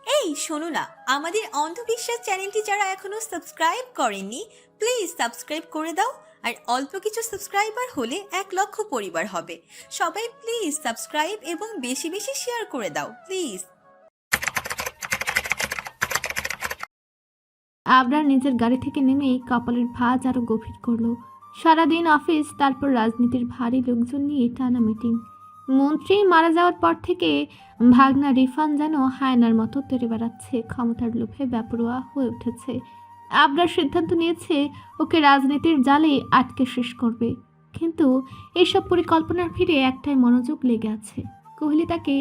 এই শোনো না, আমাদের অন্ধবিশ্বাস চ্যানেলটি যারা এখনো সাবস্ক্রাইব করেননি, প্লিজ সাবস্ক্রাইব করে দাও। আর অল্প কিছু সাবস্ক্রাইবার হলে 1 লক্ষ পরিবার হবে। সবাই প্লিজ সাবস্ক্রাইব এবং বেশি বেশি শেয়ার করে দাও প্লিজ। আবরার নিজের গাড়ি থেকে নেমেই কপালের ভাঁজ আরো গভীর করলো। সারাদিন অফিস, তারপর রাজনীতির ভারী লোকজন নিয়ে টানা মিটিং। মন্ত্রী মারা যাওয়ার পর থেকে ভাগনা রিফান যেন হায়নার মতো তেড়ে বেড়াচ্ছে, ক্ষমতার লোভে বেপরোয়া হয়ে উঠেছে। আবরার সিদ্ধান্ত নিয়েছে ওকে রাজনীতির জালে আটকে শেষ করবে। কিন্তু এইসব পরিকল্পনার ভিড়ে একটাই মনোযোগ লেগে আছে। কোহলি তাকে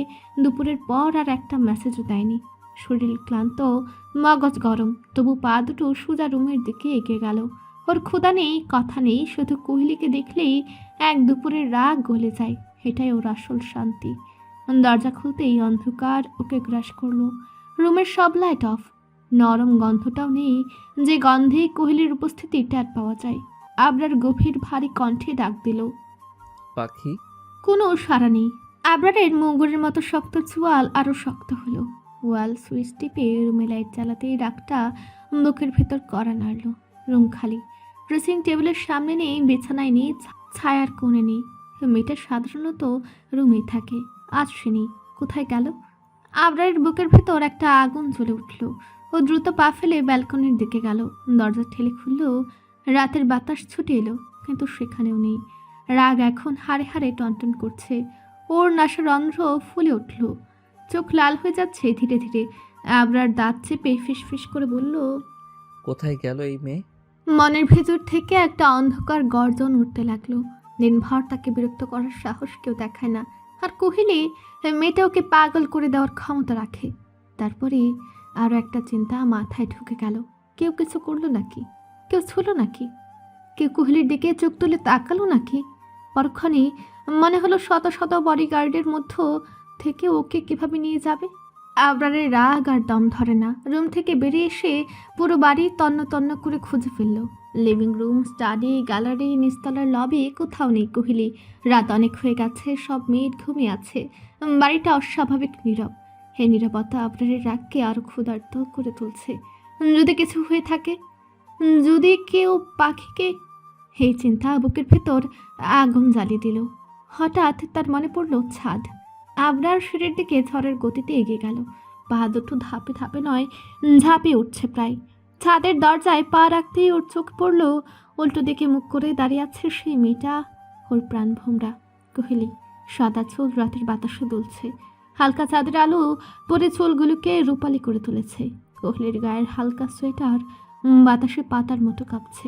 দুপুরের পর আর একটা মেসেজও দেয়নি। শরীর ক্লান্ত, মগজ গরম, তবু পা দুটো সোজা রুমের দিকে এগিয়ে গেল। ওর ক্ষুধা নেই, কথা নেই, শুধু কোহলিকে দেখলেই এক দুপুরের রাগ গলে যায়। এটাই ওর আসল শান্তি। দরজা খুলতেই অন্ধকার ওকে গ্রাস করলো। রুমের সব লাইট অফ। নরম গন্ধটাও নেই, যে গন্ধে কোহলির উপস্থিতি টের পাওয়া যায়। আবরার গভীর ভারী কণ্ঠে ডাক দিল, পাখি। কোনো সাড়া নেই। আবরারের মুগুরের মতো শক্ত চোয়াল আরো শক্ত হলো। ওয়াল সুইচ টিপে রুমে লাইট জ্বালাতেই রাগটা বুকের ভেতর কড়া নাড়ল। রুম খালি। ড্রেসিং টেবিলের সামনে নেই, বিছানায় নেই, ছায়ার কোণে নেই। মেয়েটা সাধারণত রুমেই থাকে, আজ সে নেই। কোথায় গেল? আবরারের বুকের ভেতর একটা আগুন জ্বলে উঠল। ও দ্রুত পা ফেলে ব্যালকনির দিকে গেল। দরজা ঠেলে খুলল। রাতের বাতাস ছুটে এলো, কিন্তু সেখানেও নেই। রাগ এখন হাড়ে হাড়ে টনটন করছে। ওর নাসারন্ধ্র ফুলে উঠল, চোখ লাল হয়ে যাচ্ছে ধীরে ধীরে। আবরার দাঁত চেপে ফিসফিস করে বলল, কোথায় গেল এই মেয়ে? মনের ভেতর থেকে একটা অন্ধকার গর্জন উঠতে লাগলো। দিনভর তাকে বিরক্ত করার সাহস কেউ দেখায় না, আর কোহলি মেয়েটা ওকে পাগল করে দেওয়ার ক্ষমতা রাখে। তারপরে আরও একটা চিন্তা মাথায় ঢুকে গেল। কেউ কিছু করলো নাকি? কেউ ছুলো নাকি? কেউ কোহলির দিকে চোখ তুলে তাকালো নাকি? পরক্ষণে মনে হলো শত শত বডিগার্ডের মধ্য থেকে ওকে কিভাবে নিয়ে যাবে। আবরারের রাগ আর দম ধরে না। রুম থেকে বেরিয়ে এসে পুরো বাড়ি তন্ন তন্ন করে খুঁজে ফেলল। লিভিং রুম, স্টাডি, গ্যালারি, নিচতলার লবি, কোথাও নেই কোহলি। রাত অনেক হয়ে গেছে, সব মেয়েট ঘুমিয়ে আছে। বাড়িটা অস্বাভাবিক নীরব। হে নীরবতা আবরারের রাগকে আরো ক্ষুধার্ত করে তুলছে। যদি কিছু হয়ে থাকে, যদি কেউ পাখিকে, এই চিন্তা বুকের ভেতর আগুন জ্বালিয়ে দিল। হঠাৎ তার মনে পড়ল ছাদ। আবরার সিঁড়ির দিকে ঝড়ের গতিতে এগিয়ে গেল। পা দুটো ধাপে ধাপে নয়, ঝাঁপিয়ে উঠছে প্রায়। ছাদের দরজায় পা রাখতেই ওর চোখ পড়ল উল্টো দিকে মুখ করে দাঁড়িয়ে আছে সেই মেয়েটা, ওর প্রাণ ভোমরা কোহলি। সাদা চুল রাতের বাতাসে দুলছে। হালকা চাঁদের আলো পরে চুলগুলোকে রূপালি করে তুলেছে। কোহলির গায়ের হালকা সোয়েটার বাতাসে পাতার মতো কাঁপছে।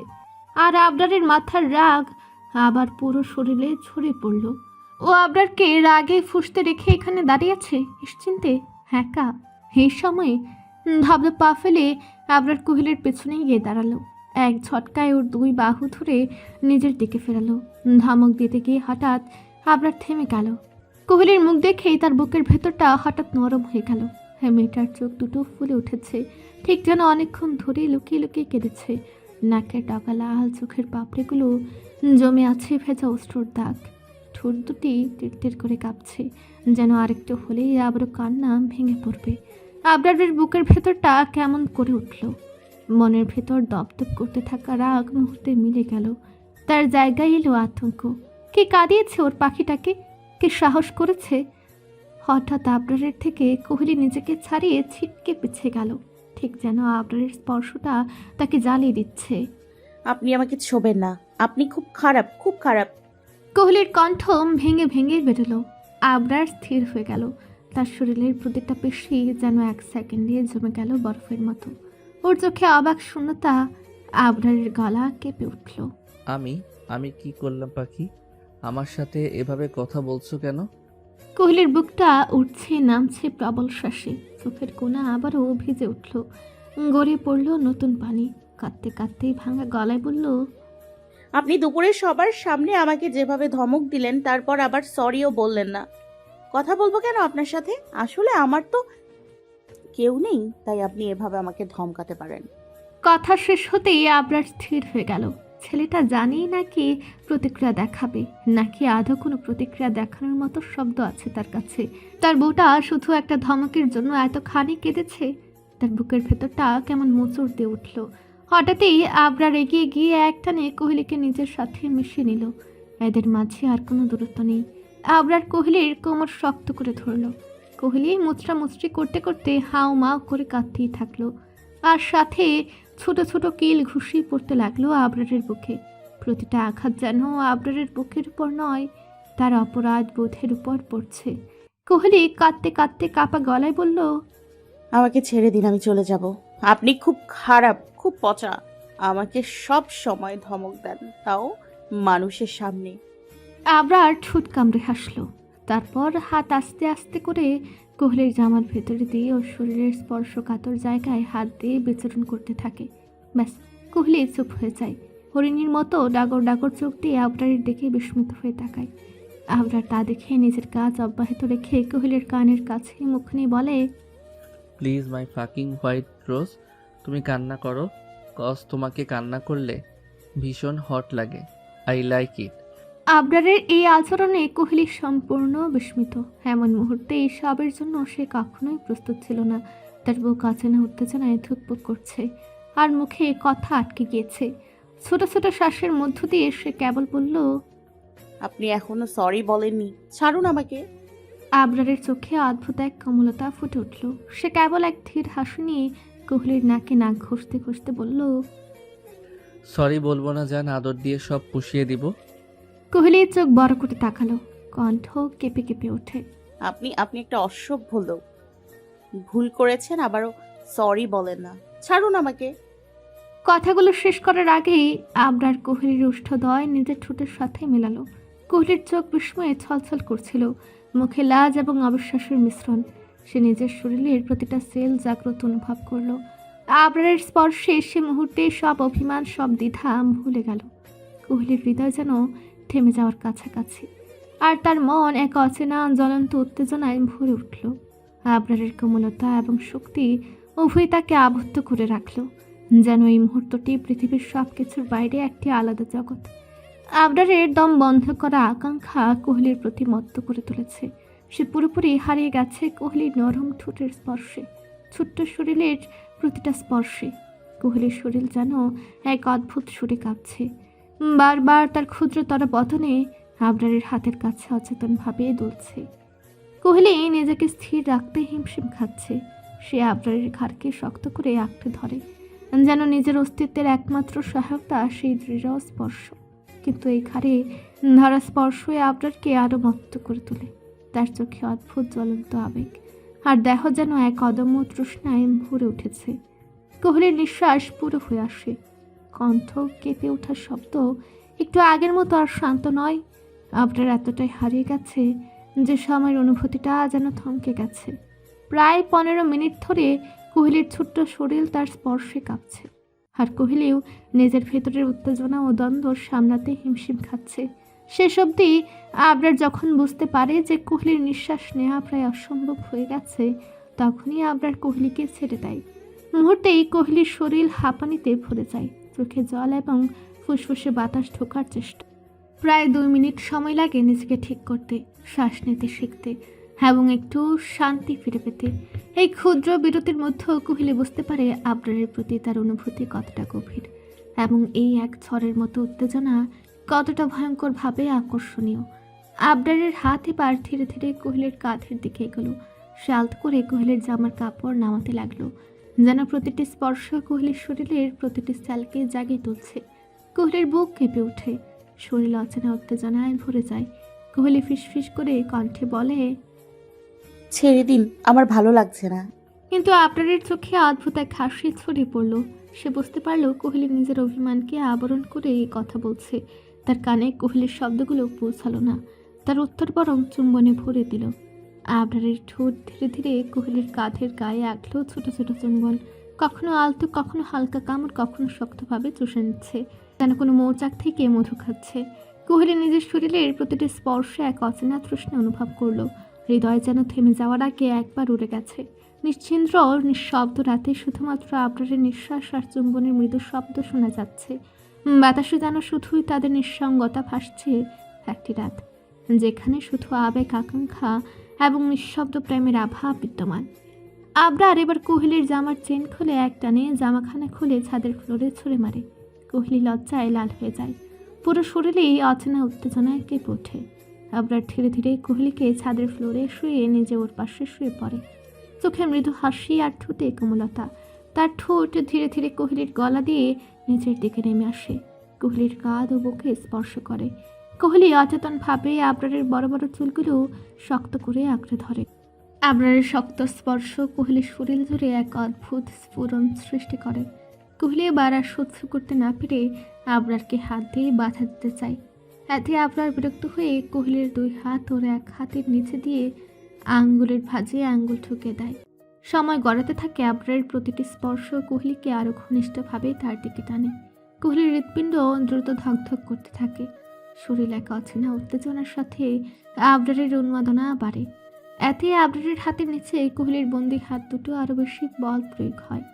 আর আবরারের মাথার রাগ আবার পুরো শরীরে ছড়িয়ে পড়ল। ও আবরারকে রাগে ফুঁসতে রেখে এখানে দাঁড়িয়ে আছে নিশ্চিন্তে, একা। এই সময়ে ধবধব পা ফেলে আবরার কোহলির পেছনে গিয়ে দাঁড়ালো। এক ঝটকায় ওর দুই বাহু ধরে নিজের দিকে ফেরালো। ধমক দিতে গিয়ে হঠাৎ আবরার থেমে গেল। কোহলির মুখ দেখেই তার বুকের ভেতরটা হঠাৎ নরম হয়ে গেল। হ্যাঁ, মেয়েটার চোখ দুটো ফুলে উঠেছে, ঠিক যেন অনেকক্ষণ ধরে লুকিয়ে লুকিয়ে কেঁদেছে। নাকের ডগা লাল, চোখের পাপড়িগুলো জমে আছে ভেজা অশ্রুর দাগ। ঠোঁট দুটি তীর করে কাঁপছে, যেন আরেকটু হলেই আবারও কান্না ভেঙে পড়বে। আবরারের বুকের ভেতরটা কেমন করে উঠল। মনের ভেতর দপদপ করতে থাকা রাগ মুহূর্তে মিলে গেল। তার জায়গায় এলো আতঙ্ক। কে কাঁদিয়েছে ওর পাখিটাকে? কে সাহস করেছে? হঠাৎ আবরারের থেকে কোহলি নিজেকে ছাড়িয়ে ছিটকে পিছিয়ে গেল, ঠিক যেন আবরারের স্পর্শটা তাকে জ্বালিয়ে দিচ্ছে। আপনি আমাকে ছোবেন না, আপনি খুব খারাপ, খুব খারাপ। কোহলির কণ্ঠ ভেঙে ভেঙে বেরোলো। আবরার স্থির হয়ে গেল। তার শরীরের প্রতিটা পেশি যেন এক সেকেন্ডে জমে গেল বরফের মতো। ওর চোখে অবাক শূন্যতা। আবরারের গলা কেঁপে উঠল। আমি আমি কি করলাম পাখি? আমার সাথে এভাবে কথা বলছো কেন? কোহলির বুকটা উঠছে নামছে প্রবল শ্বাসে। চোখের কোণা আবারও ভিজে উঠল। গড়িয়ে পড়ল নতুন পানি। কাঁদতে কাঁদতেই ভাঙা গলায় বলল, আপনি দুপুরে সবার সামনে আমাকে যেভাবে ধমক দিলেন, তারপর আবার সরিও বললেন না। কথা বলবো কেন আপনার সাথে? আসলে আমার তো কেউ নেই, তাই আপনি এভাবে আমাকে ধমকাতে পারেন। কথা শেষ হতেই আবরার স্থির হয়ে গেল। ছেলেটা জানেই নাকি প্রতিক্রিয়া দেখাবে, নাকি আদৌ কোনো প্রতিক্রিয়া দেখানোর মতো শব্দ আছে তার কাছে। তার বউটা শুধু একটা ধমকের জন্য এতখানি কেঁদেছে। তার বুকের ভেতরটা কেমন মোচড় দিয়ে উঠল। হঠাৎই আবরার এগিয়ে গিয়ে একটানে কোহলিকে নিজের সাথে মিশিয়ে নিল। এদের মাঝে আর কোনো দূরত্ব নেই। আবরার কোহলির কোমর শক্ত করে ধরল। কোহলি মুচড়ামুচড়ি করতে করতে হাউ মাউ করে কাঁদতেই থাকলো। আর সাথে ছোট ছোট কিল ঘুষি পড়তে লাগলো আবরারের বুকে। প্রতিটা আঘাত যেন আবরারের বুকের উপর নয়, তার অপরাধ বোধের উপর পড়ছে। কোহলি কাঁদতে কাঁদতে কাঁপা গলায় বলল, আমাকে ছেড়ে দিন, আমি চলে যাব। আপনি খুব খারাপ, খুব পচা। আমাকে সব সময় ধমক দেন, তাও মানুষের সামনে। আবরার ঠোঁট কামড়ে হাসলো। তারপর হাত আস্তে আস্তে করে কোহলির জামার ভেতরে দিয়ে ওর শরীরের স্পর্শকাতর জায়গায় হাত দিয়ে বিচরণ করতে থাকে। ব্যাস, কোহলি চুপ হয়ে যায়। হরিণীর মতো ডাগর ডাগর চোখ দিয়ে আবরারের দিকে বিস্মিত হয়ে তাকায়। আবরার তা দেখে নিজের কাজ অব্যাহত রেখে কোহলির কানের কাছে মুখ নিয়ে বলে, please my fucking white rose, তুমি কান্না করো, কজ তোমাকে কান্না করলে ভীষণ হট লাগে। I like it. আবরারের এই আচরণে কোহলি সম্পূর্ণ বিস্মিত। এমন মুহূর্তে এই সবের জন্য সে কখনোই প্রস্তুত ছিল না। তার বুক অচেনা উত্তেজনায় ধুকপুক করছে, আর মুখে কথা আটকে গিয়েছে। ছোট ছোট শ্বাসের মধ্য দিয়ে সে কেবল বলল, আপনি এখনো সরি বলেননি, ছাড়ুন আমাকে। আবরারের চোখে অদ্ভুত এক কমলতা ফুটে উঠল। সে কেবল এক ধীর হাসি নিয়ে কোহলির নাকে নাক ঘষতে ঘষতে বলল, সরি বলবো না জান, আদর দিয়ে সব পুষিয়ে দিব। কোহলির চোখ বড় করে তাকালো, কণ্ঠ কেঁপে কেঁপে ওঠে। আপনি আপনি একটা অসভ্য লোক। ভুল করেছেন, আবারও সরি বলেন না, ছাড়ুন আমাকে। কথাগুলো শেষ করার আগেই আবরার কোহলির উষ্ঠদয় নিজের ঠোঁটের সাথে মেলালো। কোহলির চোখ বিস্ময়ে ছলছল করছিল, মুখে লাজ এবং অবিশ্বাসের মিশ্রণ। সে নিজের শরীরের প্রতিটা সেল জাগ্রত অনুভব করলো। আবরারের স্পর্শে সে মুহূর্তে সব অভিমান, সব দ্বিধা ভুলে গেল। কোহলির হৃদয় যেন থেমে যাওয়ার কাছাকাছি, আর তার মন এক অচেনা জ্বলন্ত উত্তেজনায় ভরে উঠল। আবরারের কোমলতা এবং শক্তি উভয় তাকে আবদ্ধ করে রাখলো, যেন এই মুহূর্তটি পৃথিবীর সব কিছুর বাইরে একটি আলাদা জগৎ। আবরারের দম বন্ধ করা আকাঙ্ক্ষা কোহলির প্রতি মত্ত করে তুলেছে। সে পুরোপুরি হারিয়ে গেছে কোহলির নরম ঠোঁটের স্পর্শে, ছোট্ট শরীরের প্রতিটা স্পর্শে। কোহলির শরীর যেন এক অদ্ভুত সুরে কাঁপছে। বারবার তার ক্ষুদ্রতর বদনে আবরারের হাতের কাছে অচেতনভাবে দুলছে। কোহলি নিজেকে স্থির রাখতে হিমশিম খাচ্ছে। সে আবরারের ঘাড়কে শক্ত করে আঁকড়ে ধরে, যেন নিজের অস্তিত্বের একমাত্র সহায়তা সেই দৃঢ় স্পর্শ। কিন্তু এই ঘাড়ে ধরা স্পর্শই আবরারকে আরো মত্ত করে তোলে। তার চোখে অদ্ভুত জ্বলন্ত আবেগ, আর দেহ যেন এক অদম্য তৃষ্ণায় ভরে উঠেছে। কোহলির নিঃশ্বাস পুরো হয়ে আসে, কণ্ঠ কেঁপে ওঠার শব্দ একটু আগের মতো আর শান্ত নয়। আবরার এতটাই হারিয়ে গেছে যে সময়ের অনুভূতিটা যেন থমকে গেছে। প্রায় 15 মিনিট ধরে কোহলির ছোট্ট শরীর তার স্পর্শে কাঁপছে, আর কোহলিও নিজের ভেতরের উত্তেজনা ও দ্বন্দ্ব সামলাতে হিমশিম খাচ্ছে। শেষ অবধি আবরার যখন বুঝতে পারে যে কোহলির নিঃশ্বাস নেওয়া প্রায় অসম্ভব হয়ে গেছে, তখনই আবরার কোহলিকে ছেড়ে দেয়। মুহূর্তেই কোহলির শরীর হাঁপানিতে ভরে যায়, চোখে জল এবং ফুসফুসে বাতাস ঢোকার চেষ্টা। প্রায় 2 মিনিট সময় লাগে নিজেকে ঠিক করতে, শ্বাস নিতে শিখতে এবং একটু শান্তি ফিরে পেতে। এই ক্ষুদ্র বিরতির মধ্যেও কোহলি বুঝতে পারে আবরারের প্রতি তার অনুভূতি কতটা গভীর, এবং এই এক ঝড়ের মতো উত্তেজনা কতটা ভয়ঙ্করভাবে আকর্ষণীয়। আবরারের হাত এবার ধীরে ধীরে কোহলির কাঁধের দিকে এগোলো। সে আলতো করে কোহলির জামার কাপড় নামাতে লাগলো, যেন প্রতিটি স্পর্শ কোহলির শরীরের প্রতিটি সেলকে জাগিয়ে তুলছে। কোহলির বুক কেঁপে ওঠে, শরীর অচেনা উত্তেজনায় ভরে যায়। কোহলি ফিসফিস করে কণ্ঠে বলে, ছেড়ে দিন, আমার ভালো লাগছে না। কিন্তু আবরারের চোখে অদ্ভুত এক হাসি ছড়িয়ে পড়ল। সে বুঝতে পারল কোহলি নিজের অভিমানকে আবরণ করে এই কথা বলছে। তার কানে কোহলির শব্দগুলো পৌঁছালো না, তার উত্তর বরং চুম্বনে ভরে দিল। আবরারের ঠোঁট ধীরে ধীরে কোহলির কাঁধের গায়ে আঁকলো ছোট ছোট চুম্বন, কখনো আলতো, কখনো হালকা কামড়, কখনো শক্তভাবে চুষে নিচ্ছে, যেন কোনো মৌচাক থেকে মধু খাচ্ছে। কোহলি নিজের শরীরের প্রতিটি স্পর্শে এক অচেনা তৃষ্ণা অনুভব করলো। হৃদয় যেন থেমে যাওয়ার আগে একবার উড়ে গেছে। নিশ্চিন্দ্র নিঃশব্দ রাতে শুধুমাত্র আবরারের নিঃশ্বাস আর চুম্বনের মৃদু শব্দ শোনা যাচ্ছে। বাতাসে যেন শুধুই তাদের নিঃসঙ্গতা ভাসছে। একটি রাত যেখানে শুধু আবেগ, আকাঙ্ক্ষা এবং নিঃশব্দ প্রেমের আভা বিদ্যমান। আবরার এবার কোহলির জামার চেন খুলে এক টানে জামাখানা খুলে ছাদের ফ্লোরে ছুঁড়ে মারে। কোহলি লজ্জায় লাল হয়ে যায়, পুরো শরীরেই অচেনা উত্তেজনায় কেঁপে ওঠে। আবরার ধীরে ধীরে কোহলিকে ছাদের ফ্লোরে শুয়ে নিজে ওর পাশে শুয়ে পড়ে। চোখে মৃদু হাসি আর ঠোঁটে কোমলতা। তার ঠোঁট ধীরে ধীরে কোহলির গলা দিয়ে নিচের দিকে নেমে আসে, কোহলির কাঁধ ও বুকে স্পর্শ করে। কোহলি অচেতনভাবে আবরারের বড় বড় চুলগুলো শক্ত করে আঁকড়ে ধরে। আবরারের শক্ত স্পর্শ কোহলির শরীর জুড়ে এক অদ্ভুত স্ফুরণ সৃষ্টি করে। কোহলি এবার আর সহ্য করতে না পেরে আবরারকে হাত দিয়ে বাধা দিতে চায়। এতে আবরার বিরক্ত হয়ে কোহলির দুই হাত ওর এক হাতের নিচে দিয়ে আঙ্গুলের ভাঁজে আঙ্গুল ঠুকে দেয়। সময় গড়াতে থাকে। আবরারের প্রতিটি স্পর্শ কোহলিকে আরও ঘনিষ্ঠভাবে তার দিকে টানে। কোহলির হৃৎপিণ্ড দ্রুত ধকধক করতে থাকে। শরীর এক অচেনা উত্তেজনার সাথে আবরারের উন্মাদনা বাড়ে। এতে আবরারের হাতের নিচে কোহলির বন্দি হাত দুটো আরও বেশি বল প্রয়োগ হয়।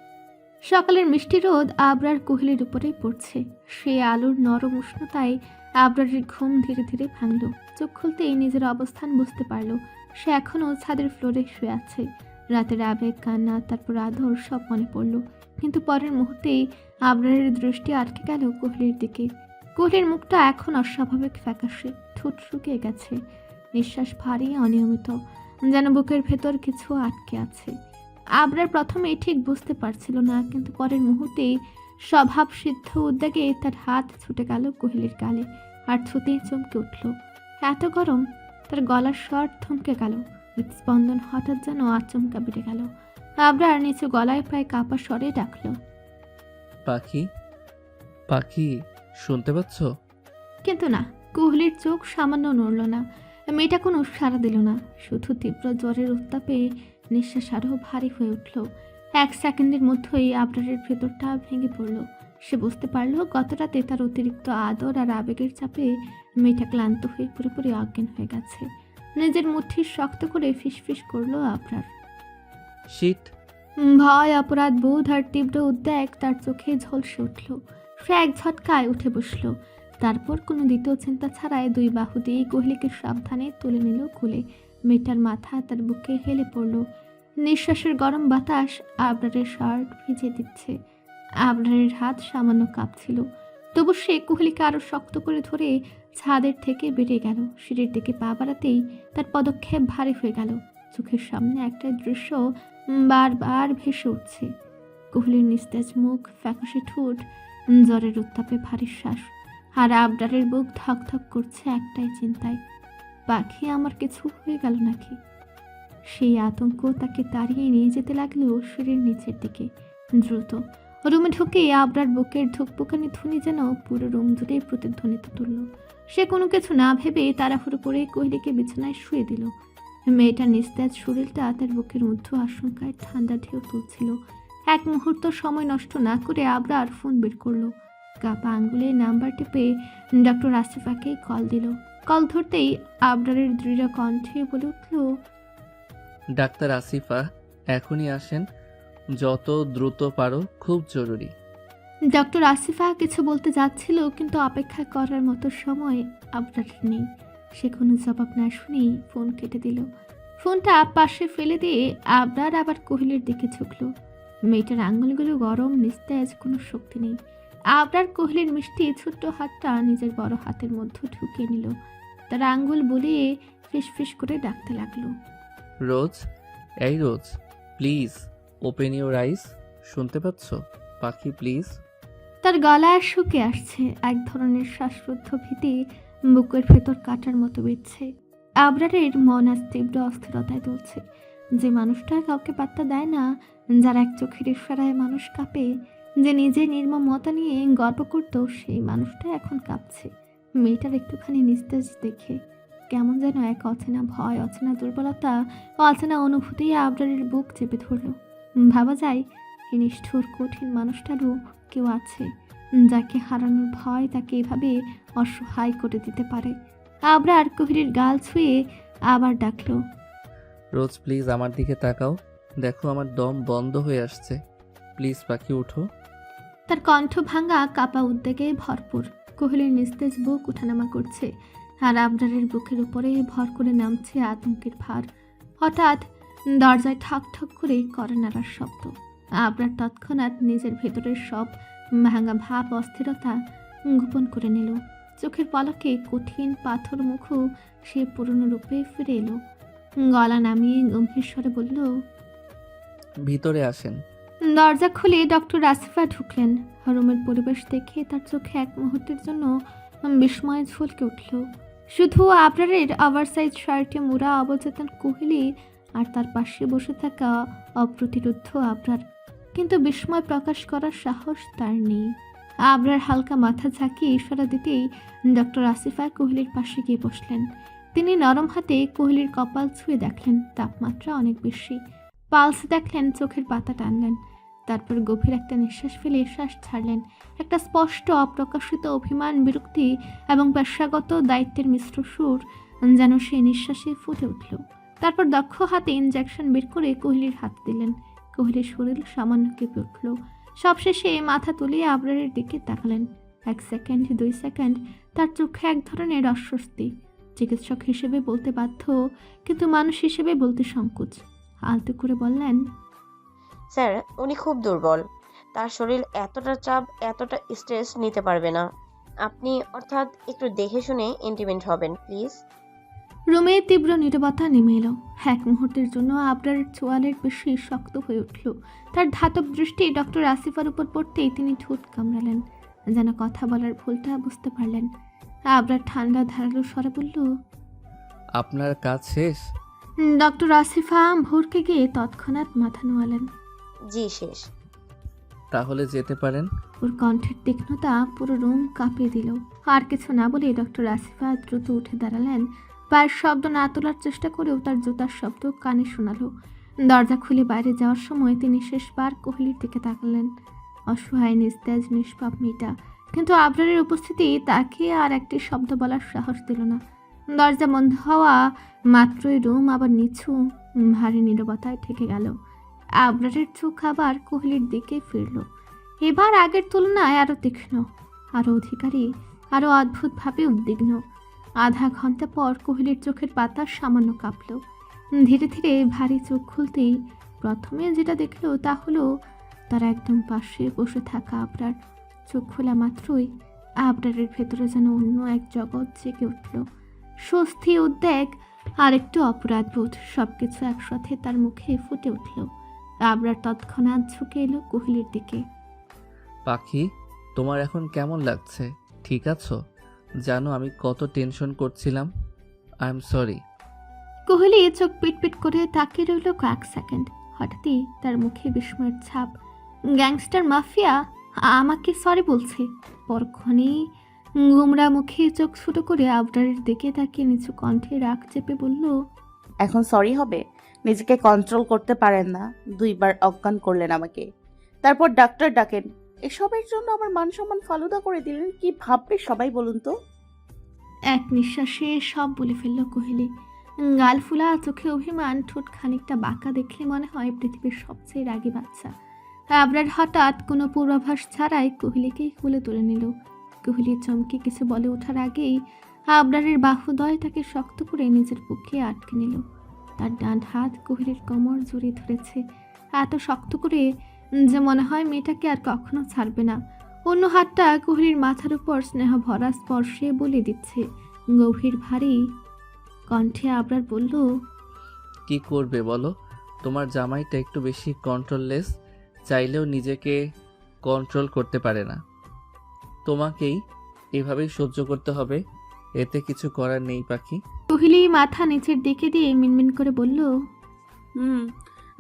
সকালের মিষ্টি রোদ আবরার কোহলির উপরে পড়ছে। সে আলোর নরম উষ্ণতায় আবরারের ঘুম ধীরে ধীরে ভাঙল। চোখ খুলতেই নিজের অবস্থান বুঝতে পারল। সে এখনও ছাদের ফ্লোরে শুয়ে আছে। রাতের আবেগ, কান্না, তারপর আদর সব মনে পড়ল। কিন্তু পরের মুহূর্তেই আবরারের দৃষ্টি আটকে গেল কোহলির দিকে। কোহলির মুখটা এখন অস্বাভাবিক ফ্যাকাশে, ঠোঁট শুকিয়ে গেছে, নিঃশ্বাস ভারী, অনিয়মিত, যেন বুকের ভেতর কিছু আটকে আছে। আবরার প্রথমে ঠিক বুঝতে পারছিল না, কিন্তু পরের মুহূর্তেই স্বভাব সিদ্ধ উদ্বেগে তার হাত ছুটে গেল কোহলির গালে আর ছুতেই চমকে উঠল। এত গরম! তার গলার স্বর থমকে গেল। হৃৎস্পন্দন হঠাৎ যেন আচমকা বেড়ে গেল। আবরার নিচু গলায় প্রায় কাঁপা স্বরে ডাকল, পাখি, পাখি, শুনতে পাচ্ছ? কিন্তু না, কোহলির চোখ সামান্য নড়ল না। মেয়েটা কোনো সাড়া দিল না। শুধু তীব্র জ্বরের উত্তাপে নিঃশ্বাস আরও ভারী হয়ে উঠল। এক সেকেন্ডের মধ্যেই আবরারের ভেতরটা ভেঙে পড়ল। সে বুঝতে পারল গত রাতে তার অতিরিক্ত আদর আর আবেগের চাপে মেয়েটা ক্লান্ত হয়ে পুরোপুরি অজ্ঞান হয়ে গেছে। নিজের মুঠি শক্ত করে ফিসফিস করলো আবরার। শিট! ভয়, অপরাধ বোধ আর তীব্র উদ্বেগ তার চোখে ঝলসে উঠল। সে এক ঝটকায় উঠে বসল। তারপর কোনো দ্বিতীয় চিন্তা ছাড়াই দুই বাহু দিয়ে কোহলিকে সাবধানে তুলে নিল কোলে। মেয়েটার মাথা তার বুকে হেলে পড়ল। নিঃশ্বাসের গরম বাতাস আবরারের শার্ট ভিজে দিচ্ছে। আবরারের হাত সামান্য কাঁপছিল, তবু সে কোহলিকে আরো শক্ত করে ধরে ছাদের থেকে বেরিয়ে গেল। সিঁড়ির দিকে পা বাড়াতেই তার পদক্ষেপ ভারী হয়ে গেল। চোখের সামনে একটা দৃশ্য বারবার ভেসে উঠছে। কোহলির নিস্তেজ মুখ, ফ্যাকাশে ঠোঁট, জ্বরের উত্তাপে ভারী শ্বাস, আর আবরারের বুক ধকধক করছে একটাই চিন্তায়, পাখি আমার কিছু হয়ে গেল নাকি? সেই আতঙ্ক তাকে তাড়িয়ে নিয়ে যেতে লাগলো সিঁড়ির নিচের দিকে। দ্রুত রুমে ঢুকে আবরার বুকের ধুকপুকানি ধ্বনি যেন পুরো রুম জুড়ে প্রতিধ্বনিত তুলল। সে কোনো কিছু না ভেবে তাড়াহুড়ো করে কোহলিকে বিছানায় শুয়ে দিল। মেয়েটার নিস্তেজ শরীরটা তার বুকের মধ্যে আশঙ্কায় ঠান্ডা ঢেউ তুলছিল। এক মুহূর্ত সময় নষ্ট না করে আবরার ফোন বের করলো। কাপা আঙ্গুলে নাম্বার টিপে ডক্টর আসিফাকে কল দিল। কল ধরতেই আবরারের দৃঢ় কণ্ঠে বলে উঠল, ডাক্তার আসিফা, এখনই আসেন, যত দ্রুত পারো, খুব জরুরি। ডক্টর আসিফা কিছু বলতে যাচ্ছিল, কিন্তু অপেক্ষা করার মতো সময় আবরার নেই। সে কোনো জবাব না শুনেই ফোন কেটে দিল। ফোনটা পাশে ফেলে দিয়ে আবরার আবার কোহলির দিকে ঝুঁকল। মেয়েটার আঙুলগুলো গরম, নিস্তেজ, কোনো শক্তি নেই। আবরার কোহলির মিষ্টি ছোট্ট হাতটা নিজের বড় হাতের মধ্যে ঢুকিয়ে নিল। তার আঙ্গুল বুলিয়ে ফিসফিস করে ডাকতে লাগলো, রোজ, এই রোজ, প্লিজ ওপেন ইউর আইস। শুনতে পাচ্ছ পাখি, প্লিজ? তার গলা শুকে আসছে। এক ধরনের শ্বাসরুদ্ধ ভীতি বুকের ভেতর কাটার মতো বিচ্ছে। আবরারের মন আজ তীব্র অস্থিরতায় তুলছে। যে মানুষটা কাউকে পাত্তা দেয় না, যার এক চোখের ইশারায় মানুষ কাঁপে, যে নিজে নির্মমতা নিয়ে গর্ব করত, সেই মানুষটা এখন কাঁপছে। মেয়েটার একটুখানি নিস্তেজ দেখে কেমন যেন এক অচেনা ভয়, অচেনা দুর্বলতা, অচেনা অনুভূতি আবরারের বুক চেপে ধরল। ভাবা যায় এই নিষ্ঠুর কঠিন মানুষটারও কেউ আছে, যাকে হারানোর ভয় তাকে এভাবে অসহায় করে দিতে পারে। আবরার কোহলির গাল ছুঁয়ে আবার ডাকলো, রোজ প্লিজ আমার দিকে তাকাও, দেখো আমার দম বন্ধ হয়ে আসছে, প্লিজ পাখি উঠো। তার কণ্ঠ ভাঙা কাপা উদ্বেগে ভরপুর। কোহলির নিস্তেজ বুক উঠানামা করছে, আর আবরারের বুকের উপরে ভর করে নামছে আতঙ্কের ভার। হঠাৎ দরজায় ঠক ঠক করে কড়া নাড়ার শব্দ। আবরার তৎক্ষণাৎ নিজের ভেতরের সব ভাঙা ভাব, অস্থিরতা গোপন করে নিল। চোখের পলকে কঠিন পাথর মুখও সে পুরনো রূপে ফিরে এলো। গলা নামিয়ে গম্ভীর স্বরে বলল, ভিতরে আসেন। দরজা খুলে ডক্টর আসিফা ঢুকলেন। রুমের পরিবেশ দেখে তার চোখে এক মুহূর্তের জন্য বিস্ময়ে ঝলকে উঠল। শুধু আবরারের ওভারসাইজ শার্টে মোড়া অবচেতন কোহলি আর তার পাশে বসে থাকা অপ্রতিরোধ্য আবরার, কিন্তু বিস্ময় প্রকাশ করার সাহস তার নেই। আবরার হালকা মাথা ঝাঁকিয়ে ইশারা দিতেই ডক্টর আসিফা কোহলির পাশে গিয়ে বসলেন। তিনি নরম হাতে কোহলির কপাল ছুঁয়ে দেখলেন, তাপমাত্রা অনেক বেশি। পালস দেখলেন, চোখের পাতা টানলেন, তারপর গভীর একটা নিঃশ্বাস ফেলে শ্বাস ছাড়লেন। একটা স্পষ্ট অপ্রকাশিত অভিমান, বিরক্তি এবং পেশাগত দায়িত্বের মিশ্র সুর যেন সেই নিঃশ্বাসে ফুটে উঠল। তারপর দক্ষ হাতে ইনজেকশন বের করে কোহলির হাত দিলেন। কোহলির শরীর সামান্য কেঁপে উঠল। সবশেষে মাথা তুলিয়ে আবরারের দিকে তাকালেন। 1 সেকেন্ড, 2 সেকেন্ড, তার চোখে এক ধরনের অস্বস্তি। চিকিৎসক হিসেবে বলতে বাধ্য, কিন্তু মানুষ হিসেবে বলতে সংকোচ। আলতো করে বললেন, স্যার, উনি খুব দুর্বল। তার শরীর এতটা চাপ, এতটা স্ট্রেস নিতে পারবে না। আপনি অর্থাৎ একটু দেখে শুনে ইন্টিমেন্ট হবেন প্লিজ। রুমে তীব্র নীরবতা নেমে এলো। এক মুহূর্তের জন্য আবরারের চোয়ালের বেশি শক্ত হয়ে উঠল। তার ধাতব দৃষ্টি ডক্টর আসিফার উপর পড়তেই তিনি ঠোঁট কামড়ালেন, যেন কথা বলার ভুলটা বুঝতে পারলেন। আবরার ঠান্ডা ধারালো স্বরে বলল, আপনার কাজ শেষ? ডক্টর আসিফা ভোরকে গিয়ে তৎক্ষণাৎ মাথা নোয়ালেন। জি শেষ। তাহলে যেতে পারেন। ওর কণ্ঠের তীক্ষ্ণতা পুরো রুম কাঁপিয়ে দিল। আর কিছু না বলে ডক্টর আসিফা দ্রুত উঠে দাঁড়ালেন। পায়ের শব্দ না তোলার চেষ্টা করেও তার জুতার শব্দ কানে শোনালো। দরজা খুলে বাইরে যাওয়ার সময় তিনি শেষবার কোহলির দিকে তাকালেন। অসহায়, নিস্তেজ, নিষ্পাপ মেয়েটা, কিন্তু আবরারের উপস্থিতি তাকে আর একটি শব্দ বলার সাহস দিল না। দরজা বন্ধ হওয়া মাত্রই রুম আবার নিছু ভারী নীরবতায় ঠেকে গেল। আবরারের চোখ আবার কোহলির দিকে ফিরল। এবার আগের তুলনায় আরও তীক্ষ্ণ, আরও অধিকারী, আরও অদ্ভুতভাবে উদ্বিগ্ন। আধা ঘন্টা পর কোহলির চোখের পাতা সামান্য কাঁপল। ধীরে ধীরে ভারী চোখ খুলতেই প্রথমে যেটা দেখল তা হলো তার একদম পাশে বসে থাকা আবরার। চোখ খোলা মাত্রই আবরারের ভেতরে যেন অন্য এক জগৎ জেগে উঠল। স্বস্তি, উদ্বেগ আর একটু অপরাধবোধ, সবকিছু একসাথে তার মুখে ফুটে উঠল। আবরার তৎক্ষণাৎ ঝুঁকে এলো কোহলির দিকে। পাখি, তোমার এখন কেমন লাগছে? ঠিক আছো? জানো আমি কত টেনশন করছিলাম। I am sorry. কোহলি চোখ পিটপিট করে তাকিয়ে রইল কয়েক সেকেন্ড। হঠাৎই তার মুখে বিস্ময়ের ছাপ। গ্যাংস্টার মাফিয়া আমাকে সরি বলছে? পরক্ষণেই গুমরা মুখে চোখ ছোট করে আবরারের দিকে তাকিয়ে নিচু কণ্ঠে রাগ চেপে বলল, এখন সরি হবে? নিজেকে কন্ট্রোল করতে পারেন না, 2 বার অজ্ঞান করলেন আমাকে, তারপর ডাক্তার ডাকেন। এসবের জন্য আমার মান সম্মান ফালুদা করে দিলেন। কি ভাববে সবাই বলুন তো? এক নিঃশ্বাসে সব বলে ফেলল কোহলি। গাল ফুলা, চোখে অভিমান, ঠোঁট খানিকটা বাঁকা, দেখলে মনে হয় পৃথিবীর সবচেয়ে রাগী বাচ্চা। আবরার হঠাৎ কোনো পূর্বাভাস ছাড়াই কোহলিকেই কোলে তুলে নিল। কোহলি চমকে কিছু বলে ওঠার আগেই আবরারের বাহুদয় তাকে শক্ত করে নিজের বুকে আটকে নিল। তার ডান হাত কোহলির কোমর জড়িয়ে ধরেছে এত শক্ত করে যে মনে হয় মেয়েটাকে আর কখনো ছাড়বে না। অন্য হাতটা কোহলির মাথার উপর স্নেহ ভরা স্পর্শে বলে দিচ্ছে। গভীর ভারী কণ্ঠে আবরার বলল, কি করবে বলো? তোমার জামাইটা একটু বেশি কন্ট্রোললেস, চাইলেও নিজেকে কন্ট্রোল করতে পারে না। তোমাকেই এভাবেই সহ্য করতে হবে, এতে কিছু করার নেই পাখি। কোহলি মাথা নিচের দিকে দিয়ে মিনমিন করে বলল,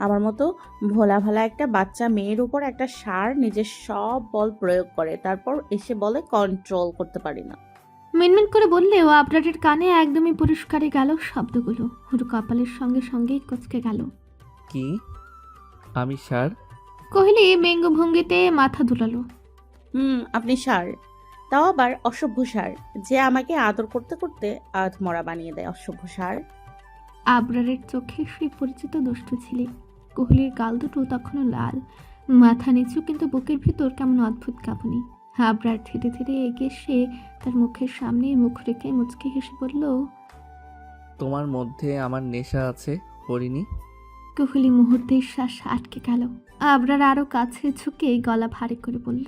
আমার মতো ভোলা ভালা একটা বাচ্চা মেয়ের উপর একটা ষাঁড় নিজের সব বল প্রয়োগ করে, তারপর এসে বলে কন্ট্রোল করতে পারি না। মিনমিন করে বললেও আবরারের কানে একদমই পরিষ্কারে গেল শব্দগুলো। ওর কপালের সঙ্গে সঙ্গেই কচকে গেল। কি? আমি ষাঁড়? কোহলি ব্যঙ্গ ভঙ্গিতে মাথা দুলালো। আপনি ষাঁড়, তাও আবার অসভ্য ষাঁড়, যে আমাকে আদর করতে করতে আধমরা বানিয়ে দেয়। অসভ্য ষাঁড়। আবরারের চোখে সেই পরিচিত দুষ্টু ছিলে। কোহলির গাল দুটো তখনও লাল, মাথা নিচু, কিন্তু বুকের ভিতর কেমন অদ্ভুত কাঁপুনি। আবরার ধীরে ধীরে এগিয়ে এসে তার মুখের সামনে মুখ রেখে মুচকি হেসে বলল, তোমার মধ্যে আমার নেশা আছে হরিণী। কুহুলি মুহূর্তে শ্বাস আটকে গেল। আবরার আরো কাছে ঝুঁকে গলা ভারী করে বলল,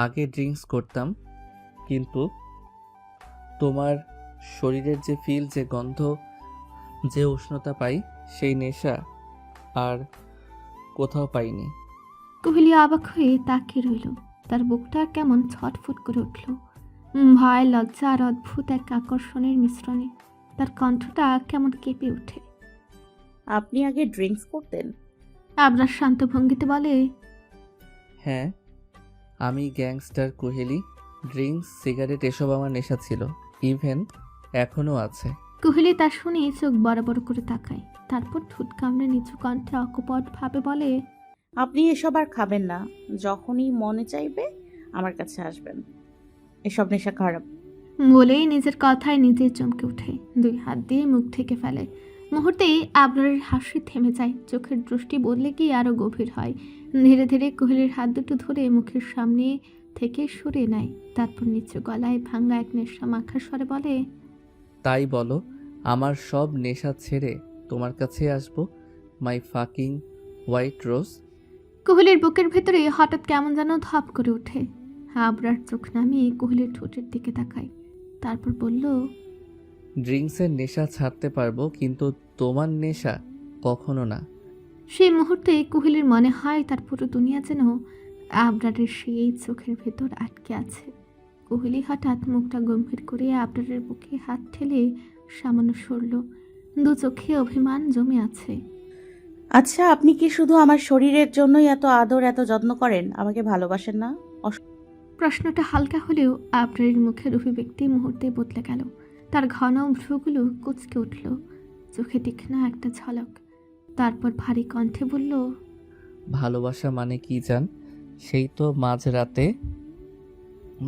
আগে ড্রিঙ্কস করতাম, কিন্তু তোমার শরীরের যে ফিল, যে গন্ধ, যে উষ্ণতা পাই, সেই নেশা আর কোথাও পাইনি। কুহুলি অবাক হয়ে তাকিয়ে রইল। তার বুকটা কেমন ছটফট করে উঠল, ভয়, লজ্জা আর অদ্ভুত এক আকর্ষণের মিশ্রণে। তার কণ্ঠটা কেমন কেঁপে ওঠে। আপনি আগে ড্রিঙ্কস করতেন? আবরার শান্ত ভঙ্গিতে বলে, হ্যাঁ, আমি গ্যাংস্টার কোহেলি। ড্রিঙ্কস, সিগারেট এসব আমার নেশা ছিল, ইভেন এখনও আছে। কুহেলি তা শুনে চোখ বড় বড় করে তাকায়, তারপর ঠোঁট কামড়ে নিচু কণ্ঠে অকপট ভাবে বলে, আপনি এসব আর খাবেন না। যখনই মনে চাইবে আমার কাছে আসবেন। এসব নেশা খারাপ। বলেই নিজের কথায় নিজে চমকে ওঠে, দুই হাত দিয়ে মুখ থেকে ফেলে। মুহূর্তেই আবরারের হাসি থেমে যায়, চোখের দৃষ্টি বদলে গিয়ে আরো গভীর হয়। ধীরে ধীরে কোহলির হাত দুটো ধরে মুখের সামনে থেকে সরিয়ে নেয়, তারপর নিচু গলায় ভাঙ্গা এক নেশা মাখা স্বরে বলে, তাই বলো, আমার সব নেশা ছেড়ে তোমার কাছে আসবো, মাই ফাকিং হোয়াইট রোজ। কোহলির বুকের ভেতরে হঠাৎ কেমন যেন ধপ করে ওঠে। আবরার চোখ নামিয়ে কোহলির ঠোঁটের দিকে তাকায়, তারপর বলল, ড্রিঙ্কসের নেশা ছাড়তে পারবো, কিন্তু তোমার নেশা কখনো না। সেই মুহূর্তে কোহলির মনে হয় তার পুরো দুনিয়া যেন আবরারের সেই চোখের ভেতর আটকে আছে। কোহলি হঠাৎ মুখটা গম্ভীর করে আবরারের বুকে হাত ঠেলে সামান্য সরল, দু চোখে অভিমান জমে আছে। আচ্ছা, আপনি কি শুধু আমার শরীরের জন্যই এত আদর, এত যত্ন করেন? আমাকে ভালোবাসেন না? প্রশ্নটা হালকা হলেও আবরারের মুখের অভিব্যক্তি মুহূর্তে বদলে গেল। তার ঘন ভ্রুগুলো কুঁচকে উঠল, চোখে তীক্ষ্ণ একটা ঝলক। তারপর ভারী কণ্ঠে বলল, ভালোবাসা মানে কি জান? সেই তো মাঝরাতে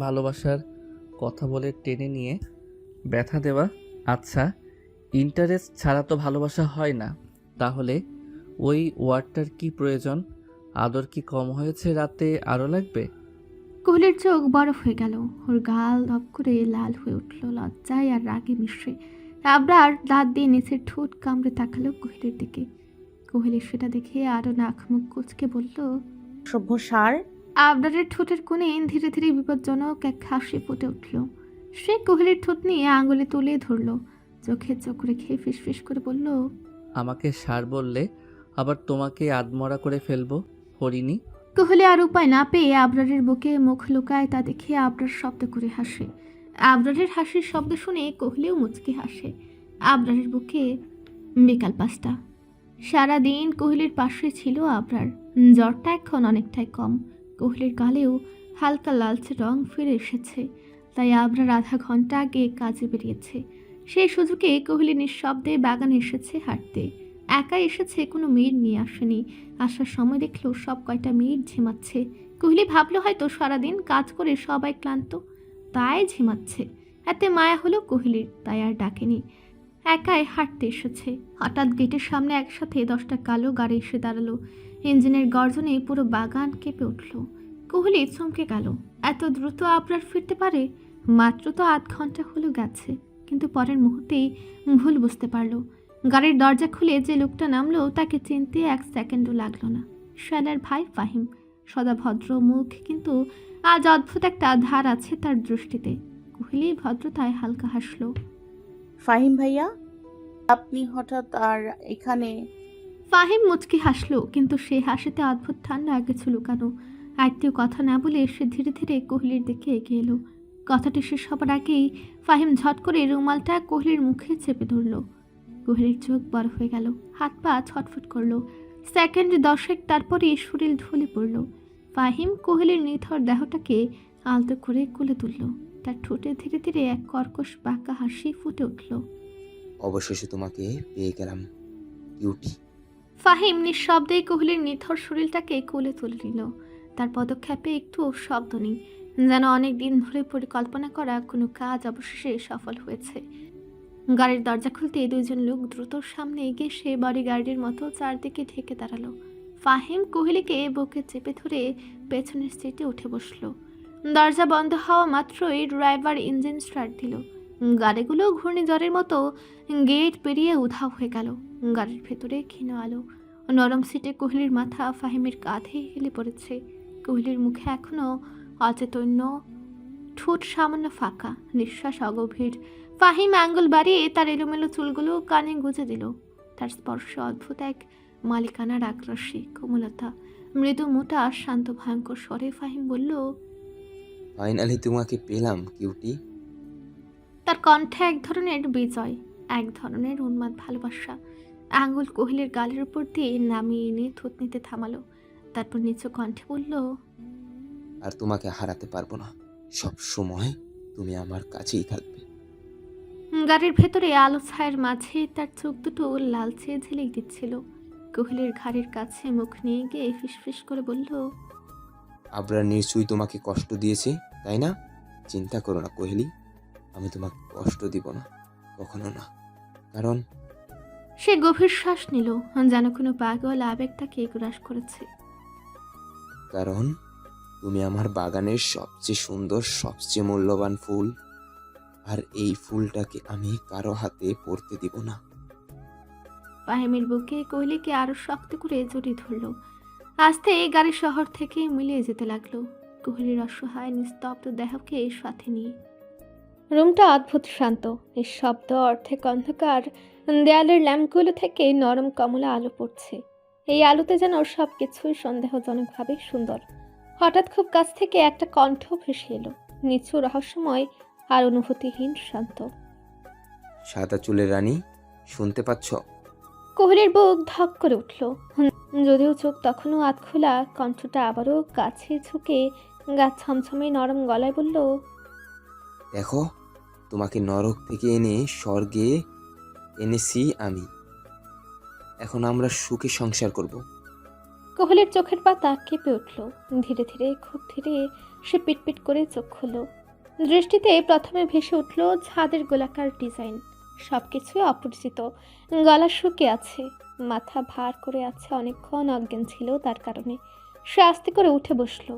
ভালোবাসার কথা বলে টেনে নিয়ে ব্যথা দেওয়া। আচ্ছা, ইন্টারেস্ট ছাড়া তো ভালোবাসা হয় না, তাহলে ওই ওয়ার্ডটার কি প্রয়োজন? আদর কি কম হয়েছে রাতে আরও লাগবে? কোহলির চোখ বরফ হয়ে গেল, ওর গাল ধপ করে লাল হয়ে উঠল লজ্জায় আর রাগে মিশ্রে। আবরার দাঁত দিয়ে নিচের ঠোঁট কামড়ে তাকালো কোহলির দিকে। কোহলি সেটা দেখে আরো নাক মুখ কুচকে বলল, সভ্য সার। আবরারের ঠোঁটের কোণে ধীরে ধীরে বিপজ্জনক এক হাসি ফুটে উঠল। সে কোহলির ঠোঁট নিয়ে আঙুলে তুলে ধরল, চোখে চোখ রেখে ফিসফিস করে বলল, আমাকে সার বললে আবার তোমাকে আদমরা করে ফেলবো হরিণী। কোহলি আর উপায় না পেয়ে আবরারের বুকে মুখ লুকায়, তা দেখে আবরার শব্দ করে হাসে। আবরারের হাসির শব্দ শুনে কোহলিও মুচকি হাসে। আবরারের বুকে বিকাল 5টা। সারাদিন কোহলির পাশে ছিল আবরার। জ্বরটা এখন অনেকটাই কম, কোহলির গালেও হালকা লালচে রং ফিরে এসেছে। তাই আবরার আধা ঘন্টা আগে কাজে বেরিয়েছে। সেই সুযোগে কোহলি নিঃশব্দে বাগানে এসেছে হাঁটতে। একাই এসেছে, কোনো মেয়ের নিয়ে আসেনি। আসার সময় দেখলো সব কয়টা মেয়ের ঝিমাচ্ছে। কোহলি ভাবলো হয়তো সারাদিন কাজ করে সবাই ক্লান্ত, তাই ঝিমাচ্ছে। এতে মায়া হলো কোহলির, তাই আর ডাকেনি। একাই হাঁটতে এসেছে। হঠাৎ গেটের সামনে একসাথে 10টা কালো গাড়ি এসে দাঁড়ালো। ইঞ্জিনের গর্জনে পুরো বাগান কেঁপে উঠল। কোহলি চমকে গেল, এত দ্রুত আবরার ফিরতে পারে? মাত্র তো আধ ঘন্টা হলো গেছে। কিন্তু পরের মুহূর্তেই ভুল বুঝতে পারলো। গাড়ির দরজা খুলে যে লোকটা নামলো তাকে চিনতে 1 সেকেন্ডও লাগলো না। শালার ভাই ফাহিম। সদা ভদ্র মুখ, কিন্তু আজ অদ্ভুত একটা ধার আছে তার দৃষ্টিতে। কোহলি ভদ্রতায় হালকা হাসলো। ফাহিম ভাইয়া, আপনি হঠাৎ আর এখানে? ফাহিম মুচকি হাসলো, কিন্তু সে হাসিতে অদ্ভুত ঠান্ডা কিছু লুকানো। একটিও কথা না বলে সে ধীরে ধীরে কোহলির দিকে এগিয়ে এলো। কথাটি শেষ হবার আগেই ফাহিম ঝট করে রুমালটা কোহলির মুখে চেপে ধরল। কোহলির চোখ বড় হয়ে গেল, হাত পা ছটফট করলো। সেকেন্ড 10 তারপরে শরীর ঢলে পড়ল। ফাহিম কোহলির নিথর দেহটাকে আলতো করে কোলে তুলল। তার ঠোঁটে ধীরে ধীরে এক কর্কশ বাঁকা হাসি ফুটে উঠল। অবশেষে তোমাকে পেয়ে গেলাম কিউটি। ফাহিম নিঃশব্দে কোহলির নিথর শরীরটাকে কোলে তুলে নিল। তার পদক্ষেপে একটু শব্দ নেই, যেন অনেক দিন ধরে পরিকল্পনা করা কোনো কাজ অবশেষে সফল হয়েছে। গাড়ির দরজা খুলতে দুইজন লোক দ্রুত সামনে এগিয়ে সে বডি গার্ডের মতো চারদিকে ঢেকে দাঁড়ালো। ফাহিম কোহলিকে বুকে চেপে ধরে পেছনের সিটে উঠে বসলো। দরজা বন্ধ হওয়া মাত্রই ড্রাইভার ইঞ্জিন স্টার্ট দিল। গাড়িগুলো ঘূর্ণিঝড়ের মতো গেট পেরিয়ে উধাও হয়ে গেল। গাড়ির ভেতরে ক্ষীণ আলো। নরম সিটে কোহলির মাথা ফাহিমের কাঁধে হেলে পড়েছে। কোহলির মুখে এখনো অচৈতন্য, ঠোঁট সামান্য ফাঁকা, নিঃশ্বাস অগভীর। ফাহিম আঙ্গুল বাড়িয়ে তার এলোমেলো চুলগুলো কানে গুঁজে দিল। তার স্পর্শ অদ্ভুত এক মালিকানার আগ্রাসী কোমলতা। মৃদু মোটা শান্ত ভয়ঙ্কর স্বরে ফাহিম বলল, ফাইনালি তোমাকে পেলাম কিউটি। তার কণ্ঠে এক ধরনের বিজয়, এক ধরনের উন্মাদ ভালোবাসা। আঙ্গুল কোহলির গালের উপর দিয়ে নামিয়ে এনে থুতনিতে থামালো। তারপর নিচু কণ্ঠে বলল, আর তোমাকে হারাতে পারবো না, সব সময় তুমি আমার কাছেই থাকবে। গাড়ির ভেতরে আলো ছায়ার মাঝে তার চোখ দুটো লালচে ঝিলিক দিচ্ছিল। কোহলির ঘাড়ের কাছে মুখ নিয়ে গিয়ে ফিসফিস করে বলল, আবরার নিশ্চয়ই তোমাকে কষ্ট দিয়েছে, তাই না? চিন্তা করো না কোহলি, আমি তোমাকে কষ্ট দিব না, কখনো না। কারণ সে গভীর শ্বাস নিল, যেন কোনো পাগল আবেগ তাকে গ্রাস করেছে। কারণ তুমি আমার বাগানের সবচেয়ে সুন্দর, সবচেয়ে মূল্যবান ফুল, আর এই ফুলটাকে আমি কারো হাতে পড়তে দিব না। ফাহিমের বুকে কোহলিকে আরো শক্ত করে জড়িয়ে ধরল। আস্তে গাড়ি শহর থেকে মিলিয়ে যেতে লাগলো, কোহলির অসহায় নিস্তব্ধ দেহকে সাথে নিয়ে। রুমটা অদ্ভুত শান্ত, নিঃশব্দ, অর্ধেক অন্ধকার। দেয়ালের ল্যাম্পগুলো থেকে নরম কমলা আলো পড়ছে। এই আলোতে যেন সব কিছুই সন্দেহজনকভাবে সুন্দর। হঠাৎ খুব কাছ থেকে একটা কণ্ঠ ভেসে এলো, নিচু, রহস্যময় আর অনুভূতিহীন, শান্ত। সাদা চুলের রানী, শুনতে পাচ্ছ? কোহলির বুক ধক করে উঠল। যদিও চোখ তখনও আধ খোলা, কণ্ঠটা আবারও কাছে ঝুঁকে গা ছমছমে নরম গলায় বলল, দেখো, তোমাকে নরক থেকে এনে স্বর্গে এনেছি আমি। এখন আমরা সুখে সংসার করব। কোহলির চোখের পাতা কেঁপে উঠল। ধীরে ধীরে, খুব ধীরে সে পিটপিট করে চোখ খুলল। দৃষ্টিতে প্রথমে ভেসে উঠল ছাদের গোলাকার ডিজাইন। সবকিছুই অপরিচিত। গলা শুকিয়ে আছে, মাথা ভার করে আছে, অনেকক্ষণ অজ্ঞান ছিল তার কারণে। সে আস্তে করে উঠে বসলো,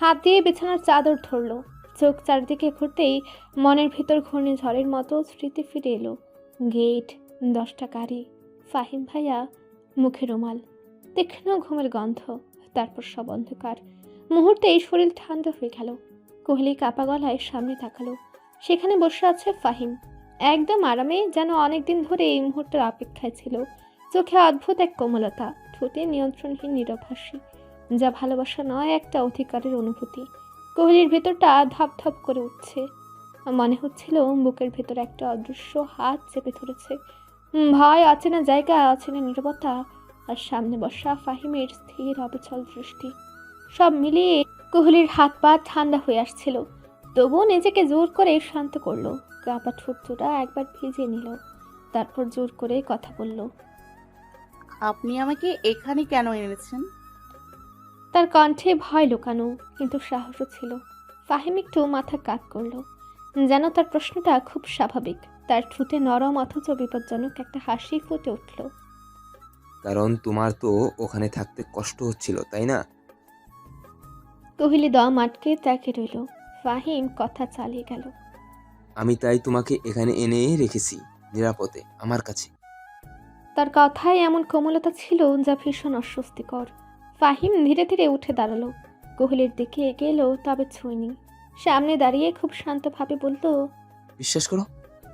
হাত দিয়ে বিছানার চাদর ধরল। চোখ চারদিকে ঘুরতেই মনের ভিতর ঘূর্ণিঝড়ের মতো স্মৃতি ফিরে এলো। গেট, 10টা গাড়ি, ফাহিম ভাইয়া, মুখে রুমাল, তীক্ষ্ণ ঘুমের গন্ধ, তারপর সব অন্ধকার। মুহূর্তেই শরীর ঠান্ডা হয়ে গেল। কোহলি কাপা গলায় সামনে তাকালো। সেখানে বসে আছে ফাহিম, একদম আরামে, যেন অনেকদিন ধরে এই মুহূর্তের অপেক্ষায় ছিল। চোখে অদ্ভুত এক কোমলতা, ঠোঁটে নিয়ন্ত্রণহীন নীরব হাসি, যা ভালোবাসা নয়, একটা অধিকারের অনুভূতি। কোহলির ভেতরটা ধপ ধপ করে উঠছে। মনে হচ্ছিল বুকের ভেতর একটা অদৃশ্য হাত চেপে ধরেছে। ভয়, অচেনা জায়গা, অচেনা নীরবতা, আর সামনে বসা ফাহিমের স্থির অবিচল দৃষ্টি, সব মিলিয়ে কোহলির হাত পা ঠান্ডা হয়ে আসছিল। তবুও নিজেকে জোর করে শান্ত করলো। কাপা ঠোঁট দুটা একবার ভিজিয়ে নিল, তারপর জোর করে কথা বলল, আপনি আমাকে এখানে কেন এনেছেন? তার কণ্ঠে ভয় লুকানো, কিন্তু সাহসও ছিল। ফাহিম একটু মাথা কাত করলো, যেন তার প্রশ্নটা খুব স্বাভাবিক। তার ঠোঁটে নরম অথচ বিপজ্জনক একটা হাসি ফুটে উঠল। কারণ তোমার তো ওখানে থাকতে কষ্ট হচ্ছিল, তাই না? কোহলি দম আটকে তাকে রইল। ফাহিম কথা চালিয়ে গেল, আমি তাই তোমাকে এখানে এনে রেখেছি, নিরাপদে আমার কাছে। তার কথায় এমন কোমলতা ছিল যা ভীষণ অস্বস্তিকর। ফাহিম ধীরে ধীরে উঠে দাঁড়ালো, কোহলির দিকে এগিয়ে এলো, তবে ছুঁয়নি। সামনে দাঁড়িয়ে খুব শান্তভাবে বলল, বিশ্বাস করো,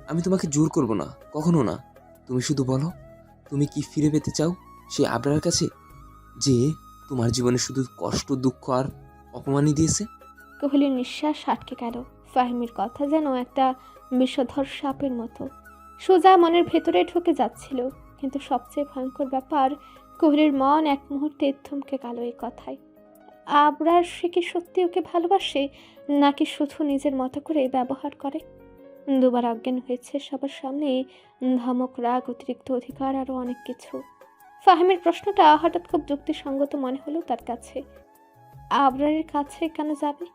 আমি তোমাকে জোর করব না, কখনো না। তুমি শুধু বলো, তুমি কি ফিরে পেতে চাও সেই আবরার কাছে, যে তোমার জীবনে শুধু কষ্ট, দুঃখ আর অপমানই দিয়েছে? কোহলির নিঃশ্বাস আটকে গেল। ফাহিমের কথা যেন একটা বিষধর সাপের মতো সোজা মনের ভেতরে ঢুকে যাচ্ছিল। কিন্তু সবচেয়ে ভয়ঙ্কর ব্যাপার, কোহলির মন এক মুহূর্তে থমকে গেল এই কথায়। আবরার সে কি সত্যি ওকে ভালোবাসে, নাকি শুধু নিজের মতো করে ব্যবহার করে? দুবার অজ্ঞান হয়েছে সবার সামনে, ধমক, রাগ, অতিরিক্ত অধিকার, আরও অনেক কিছু। ফাহিমের প্রশ্নটা হঠাৎ খুব যুক্তিসঙ্গত মনে হলো তার কাছে। আবরারের কাছে কেন যাবে?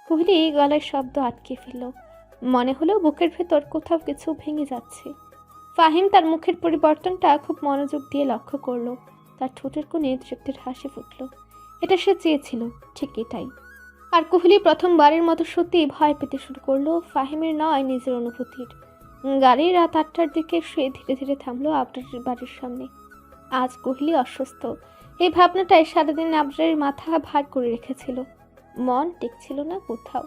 কোহলি গলায় শব্দ আটকে ফেলল। মনে হলো বুকের ভেতর কোথাও কিছু ভেঙে যাচ্ছে। ফাহিম তার মুখের পরিবর্তনটা খুব মনোযোগ দিয়ে লক্ষ্য করলো। তার ঠোঁটের কোণে তৃপ্তির হাসি ফুটল। এটা সে চেয়েছিল, ঠিক এটাই। আর কোহলি প্রথমবারের মতো সত্যি ভয় পেতে শুরু করলো, ফাহিমের নয়, নিজের অনুভূতির। গাড়ি রাত 8টার দিকে সে ধীরে ধীরে থামলো আবরারের বাড়ির সামনে। আজ কোহলি অসুস্থ, এই ভাবনাটাই সারাদিন আবরারের মাথা ভার করে রেখেছিল। মন টিকছিল না কোথাও।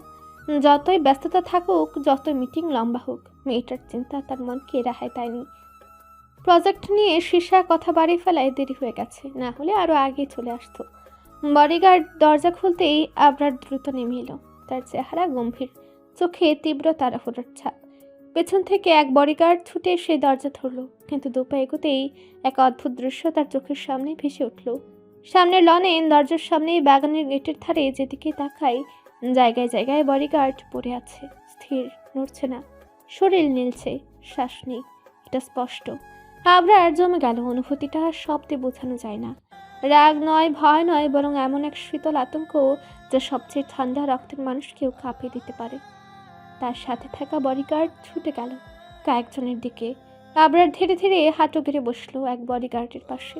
যতই ব্যস্ততা থাকুক, যতই মিটিং লম্বা হোক, মেয়েটার চিন্তা তার মনকে রেহাই দেয়নি। প্রজেক্ট নিয়ে সীসা কথা বাড়িয়ে ফেলায় দেরি হয়ে গেছে, না হলে আরো আগে চলে আসতো। বডিগার্ড দরজা খুলতেই আবরার দ্রুত নেমে এলো। তার চেহারা গম্ভীর, চোখে তীব্র তাড়াহুড়োর ছাপ। পেছন থেকে এক বডিগার্ড ছুটে এসে দরজা ধরলো, কিন্তু দুপা এগোতেই এক অদ্ভুত দৃশ্য তার চোখের সামনে ভেসে উঠল। সামনের লনে দরজার সামনে বাগানের গেটের ধারে যেদিকে তাকাই, জায়গায় জায়গায় বডিগার্ড পড়ে আছে, স্থির, নড়ছে না। শরীর নীলছে, শ্বাস নেই, এটা স্পষ্ট। আবরার জমে গেল। অনুভূতিটা শব্দে বোঝানো যায় না। রাগ নয়, ভয় নয়, বরং এমন এক শীতল আতঙ্ক যা সবচেয়ে ঠান্ডা রক্তের মানুষকেও কাঁপিয়ে দিতে পারে। তার সাথে থাকা বডিগার্ড ছুটে গেল কয়েকজনের দিকে। আবরার ধীরে ধীরে হাঁটু গেড়ে বসলো এক বডিগার্ডের পাশে।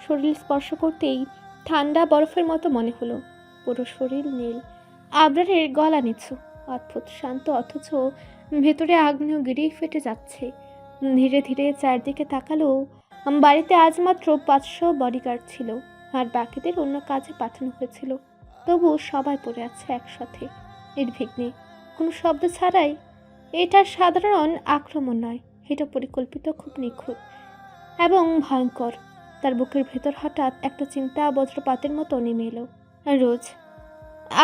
শরীর স্পর্শ করতেই ঠান্ডা বরফের মতো মনে হলো। পুরো শরীর নীল, আবরারের গলা নিচু, অদ্ভুত শান্ত, অথচ ভেতরে আগ্নেয়গিরি ফেটে যাচ্ছে। ধীরে ধীরে চারদিকে তাকালো। বাড়িতে আজ মাত্র 500 বডিগার্ড ছিল, আর বাকিদের অন্য কাজে পাঠানো হয়েছিল। তবু সবাই পড়ে আছে একসাথে, নির্বিঘ্নে, কোনো শব্দ ছাড়াই। এটা সাধারণ আক্রমণ নয়, এটা পরিকল্পিত, খুব নিখুঁত এবং ভয়ঙ্কর। তার বুকের ভেতর হঠাৎ একটা চিন্তা বজ্রপাতের মতো নেমে এলো। রোজ।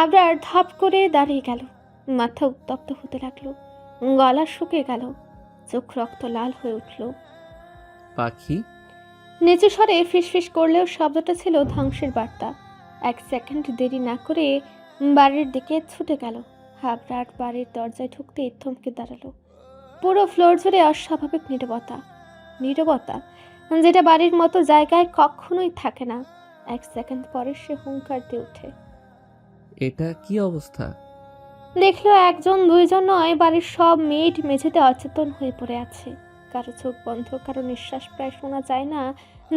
আবরার ধাপ করে দাঁড়িয়ে গেল, মাথা উত্তপ্ত হতে লাগলো, গলা শুকিয়ে গেল, চোখ রক্ত লাল হয়ে উঠল। পাখি? নিচু স্বরে ফিসফিস করলেও শব্দটা ছিল ধ্বংসের বার্তা। 1 সেকেন্ড দেরি না করে বাড়ির দিকে ছুটে গেল। আবরার বাড়ির দরজায় ঢুকতেই থমকে দাঁড়ালো। পুরো ফ্লোর জুড়ে অস্বাভাবিক নীরবতা, নীরবতা যেটা বাড়ির মতো জায়গায় কখনোই থাকে না। 1 সেকেন্ড পরে সে হুঙ্কার দিয়ে ওঠে। এটা কি অবস্থা? দেখলো একজন দুইজন নয়, বাড়ির সব মেয়েট মেঝেতে অচেতন হয়ে পড়ে আছে। কারো চোখ বন্ধ, কারো নিঃশ্বাস প্রায় শোনা যায় না,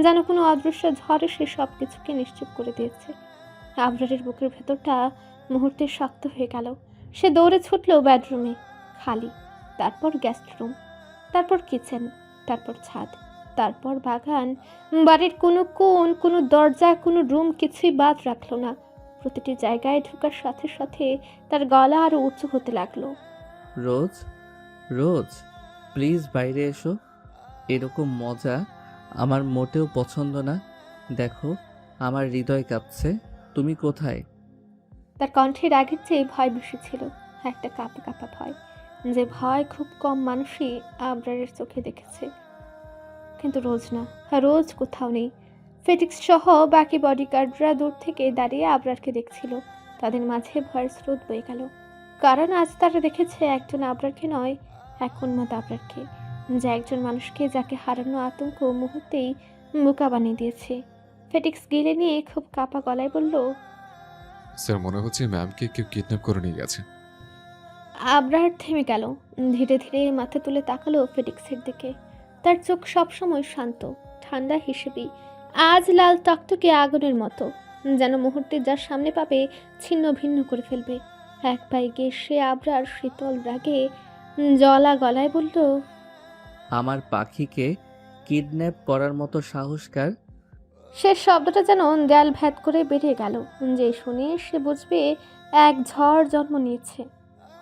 যেন কোনো অদৃশ্য ঝড়ে সে সব কিছুকে নিশ্চুপ করে দিয়েছে। আবরারের বুকের ভেতরটা মুহূর্তে শক্ত হয়ে গেল। সে দৌড়ে ছুটল বেডরুমে, খালি। তারপর গেস্ট রুম, তারপর কিচেন, তারপর ছাদ, তারপর বাগান। বাড়ির কোনো কোণ, কোনো দরজা, কোনো রুম কিছুই বাদ রাখলো না। প্রতিটি জায়গায় ঢোকার সাথে সাথে তার গলা আরো উঁচু হতে লাগলো। রোজ, রোজ, প্লিজ বাইরে এসো। এরকম মজা আমার মোটেও পছন্দ না। দেখো, আমার হৃদয় কাঁপছে। তুমি কোথায়? তার কণ্ঠে রাগের চেয়ে ভয় বেশি ছিল, একটা কাঁপা কাঁপা ভয়, যে ভয় খুব কম মানুষই আবরারের চোখে দেখেছে। কিন্তু রোজ না, রোজ কোথাও নেই। ফেটিক্স সহ বাকি বডিগার্ডরা দূর থেকে দাঁড়িয়ে আবরারকে দেখছিল। তাদের মাঝে ভয়ের স্রোত বয়ে গেল, কারণ আজ তারা দেখেছে একজন আবরারকে নয়, এক উন্মাদ আবরারকে, যে একজন মানুষকে যাকে হারানো আতঙ্ক মুহূর্তেই বোকা বানিয়ে দিয়েছে। ফেটিক্স গিলে নিয়ে খুব কাঁপা গলায় বলল, স্যার, মনে হচ্ছে ম্যামকে কেউ কিডন্যাপ করে নিয়ে গেছে। আবরার থেমে গেল, ধীরে ধীরে মাথা তুলে তাকালো ফেটিক্সের দিকে। তার চোখ সবসময় শান্ত, ঠান্ডা হিসেবেই আজ লাল টকটকে আগুনের মতো, যেন মুহূর্তে যার সামনে পাবে ছিন্ন ভিন্ন করে ফেলবে। এক পায়ে গিয়ে সে আবরার শীতল রাগে জলা গলায় বলল, আমার পাখিকে কিডন্যাপ করার মতো সাহস কার? শেষ শব্দটা যেন দেয়াল ভেদ করে বেরিয়ে গেল, যে শুনে সে বুঝবে এক ঝড় জন্ম নিয়েছে।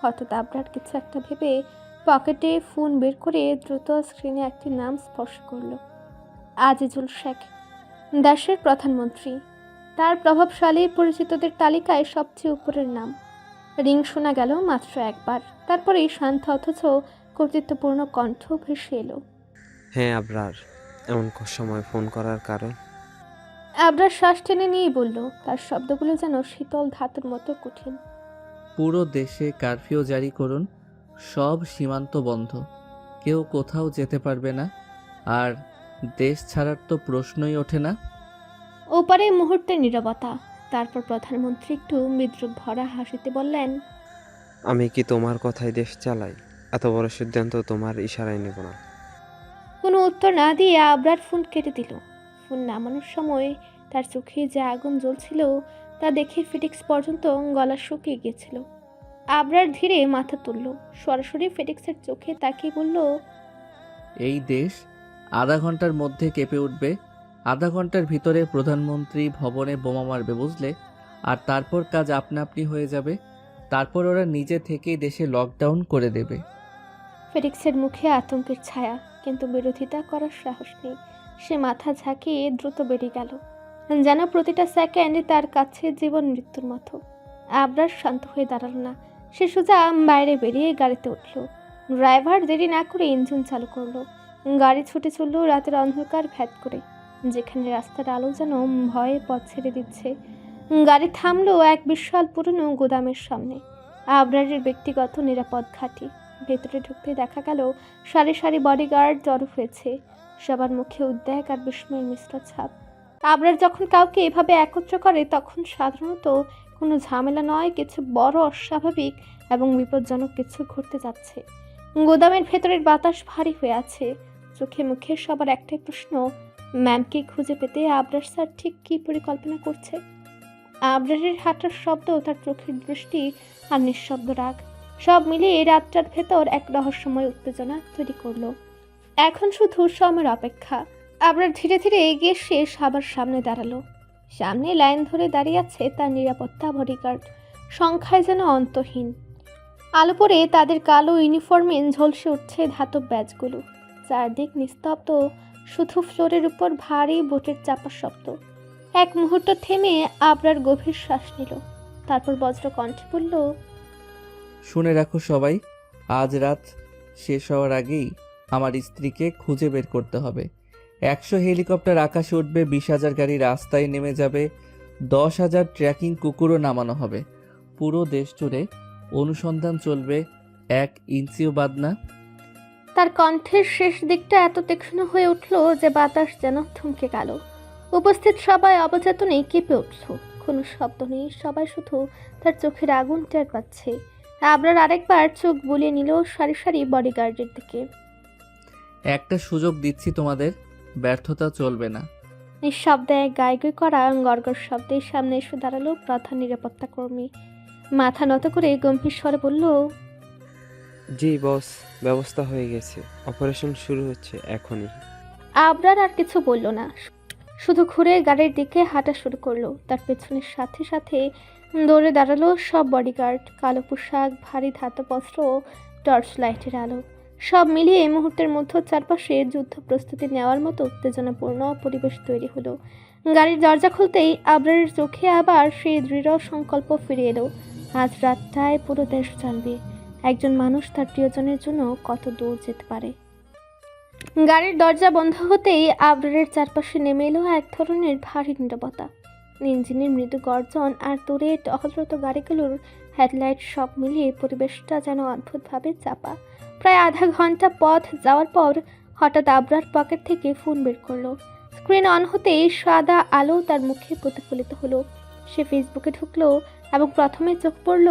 হঠাৎ আবরার কিছু একটা ভেবে পকেটে ফোন বের করে দ্রুত স্ক্রিনে একটি নাম স্পর্শ করলো। আজিজুল শেখ, দেশের প্রধানমন্ত্রী। তার প্রভাবশালী পরিচিতদের তালিকায় সবচেয়ে উপরের নাম। রিং শোনা গেল মাত্র একবার, তারপরেই শান্ত অথচ কর্তৃত্বপূর্ণ কণ্ঠ ভেসে এলো। হ্যাঁ আবরার, এমন সময় ফোন করার কারণ? আবরার শ্বাস টেনে নিয়ে বলল, তার শব্দগুলো যেন শীতল ধাতুর মতো কঠিন। পুরো দেশে কারফিউ জারি করুন, সব সীমান্ত বন্ধ, কেউ কোথাও যেতে পারবে না, আর দেশ ছাড়ার তো প্রশ্নই ওঠে না। ওপারে মুহূর্তের নীরবতা, তারপর প্রধানমন্ত্রী একটু বিদ্রুপ ভরা হাসিতে বললেন, আমি কি তোমার কথায় দেশ চালাই? এত বড় সিদ্ধান্ত তোমার ইশারায় নেব না। কোনো উত্তর না দিয়ে আবরার ফোন কেটে দিল। ফোন নামানোর সময় তার চোখে যে আগুন জ্বলছিল তা দেখে ফিটিক্স পর্যন্ত গলা শুকিয়ে গিয়েছিল। আবরার ধীরে মাথা তুলল, সরাসরি ফিটিক্সের চোখে তাকিয়ে বলল, এই দেশ আধা ঘন্টার মধ্যে কেঁপে উঠবে। আধা ঘন্টার ভিতরে প্রধানমন্ত্রী ভবনে বোমা মারবে, বুঝলে? আর তারপর কাজ আপনা আপনি হয়ে যাবে। তারপর ওরা নিজে থেকেই দেশে লকডাউন করে দেবে। ফিটিক্সের মুখে আতঙ্কের ছায়া, কিন্তু বিরোধিতা করার সাহস নেই। সে মাথা ঝাঁকিয়ে দ্রুত বেরিয়ে গেল, যেন প্রতিটা সেকেন্ড তার কাছে জীবন মৃত্যুর মতো। আবরার শান্ত হয়ে দাঁড়ালো না, সে সোজা বাইরে বেরিয়ে গাড়িতে উঠল। ড্রাইভার দেরি না করে ইঞ্জিন চালু করলো। গাড়ি ছুটে চলল রাতের অন্ধকার ভেদ করে, যেখানে রাস্তার আলো যেন ভয়ে পথ ছেড়ে দিচ্ছে। গাড়ি থামলো এক বিশাল পুরনো গোদামের সামনে, আবরারের ব্যক্তিগত নিরাপদ ঘাঁটি। ভেতরে ঢুকতে দেখা গেল সারি সারি বডিগার্ড জড়ো হয়েছে, সবার মুখে উদ্বেগ আর বিস্ময়ের মিশ্র ছাপ। আবরার যখন কাউকে এভাবে একত্র করে তখন সাধারণত কোনো ঝামেলা নয়, কিছু বড় অস্বাভাবিক এবং বিপজ্জনক কিছু ঘটতে যাচ্ছে। গোদামের ভেতরের বাতাস ভারী হয়ে আছে, চোখে মুখে সবার একটাই প্রশ্ন, ম্যামকে খুঁজে পেতে আবরার স্যার ঠিক কী পরিকল্পনা করছে। আবরারের হাঁটার শব্দ, তার চোখের দৃষ্টি আর নিঃশব্দ রাগ, সব মিলিয়ে এই রাতটার ভেতর এক রহস্যময় উত্তেজনা তৈরি করলো। এখন শুধু সময়ের অপেক্ষা। আবরার ধীরে ধীরে এগিয়ে এসে সবার সামনে দাঁড়ালো। সামনে লাইন ধরে দাঁড়িয়ে আছে তার নিরাপত্তা বডিগার্ড, সংখ্যায় যেন অন্তহীন। আলো পড়ে তাদের কালো ইউনিফর্মে ঝলসে উঠছে ধাতব ব্যাজগুলো। চারদিক নিস্তব্ধ, শুধু ফ্লোরের উপর ভারী বুটের চাপা শব্দ। এক মুহূর্ত থেমে আবরার গভীর শ্বাস নিল, তারপর বজ্র কণ্ঠে বলল, শুনে রাখো সবাই, আজ রাত শেষ হওয়ার আগেই আমার স্ত্রীকে খুঁজে বের করতে হবে। 100 হেলিকপ্টার আকাশে উঠবে, 20,000 গাড়ি রাস্তায় নেমে যাবে, 10,000 ট্র্যাকিং কুকুরও নামানো হবে। পুরো দেশ জুড়ে অনুসন্ধান চলবে, 1 ইঞ্চিও বাদ না। তার কণ্ঠের শেষ দিকটা এত তীক্ষ্ণ হয়ে উঠল যে বাতাস যেন থমকে গেল। উপস্থিত সবাই অবচেতনেই কেঁপে উঠল। কোনো শব্দ নেই, সবাই শুধু তার চোখের আগুন টের পাচ্ছে। আবরার আরেকবার চোখ বুলিয়ে নিল সারি সারি বডিগার্ডের দিকে। একটা সুযোগ দিচ্ছি তোমাদের, ব্যর্থতা চলবে না। নিঃশব্দে গাই গাই করা গড়গড় শব্দের সামনে এসে দাঁড়ালো প্রধান নিরাপত্তা কর্মী। মাথা নত করে গম্ভীর স্বরে বলল, জি বস, ব্যবস্থা হয়ে গেছে, অপারেশন শুরু হচ্ছে এখনই। আবরার আর কিছু বলল না, শুধু ঘুরে গাড়ির দিকে হাঁটা শুরু করলো। তার পেছনের সাথে সাথে দৌড়ে দাঁড়ালো সব বডিগার্ড, কালো পোশাক, ভারী ধাতব অস্ত্র, টর্চ লাইটের আলো, সব মিলিয়ে এই মুহূর্তের মধ্যে চারপাশে যুদ্ধ প্রস্তুতি নেওয়ার মতো উত্তেজনাপূর্ণ পরিবেশ তৈরি হলো। গাড়ির দরজা খুলতেই আবরারের চোখে আবার সেই দৃঢ় সংকল্প ফিরে এলো। আজ রাতটায় পুরো দেশ জানবে একজন মানুষ তার প্রিয়জনের জন্য কত দূর যেতে পারে। গাড়ির দরজা বন্ধ হতেই আবরারের চারপাশে নেমে এলো এক ধরনের ভারী নীরবতা। ইঞ্জিনের মৃদু গর্জন আর দূরে টহলরত গাড়িগুলোর হেডলাইট সব মিলিয়ে পরিবেশটা যেন অদ্ভুতভাবে চাপা। প্রায় আধা ঘন্টা পথ যাওয়ার পর হঠাৎ আবরার পকেট থেকে ফোন বের করলো। স্ক্রিন অন হতেই সাদা আলো তার মুখে প্রতিফলিত হলো। সে ফেসবুকে ঢুকলো এবং প্রথমে চোখ পড়ল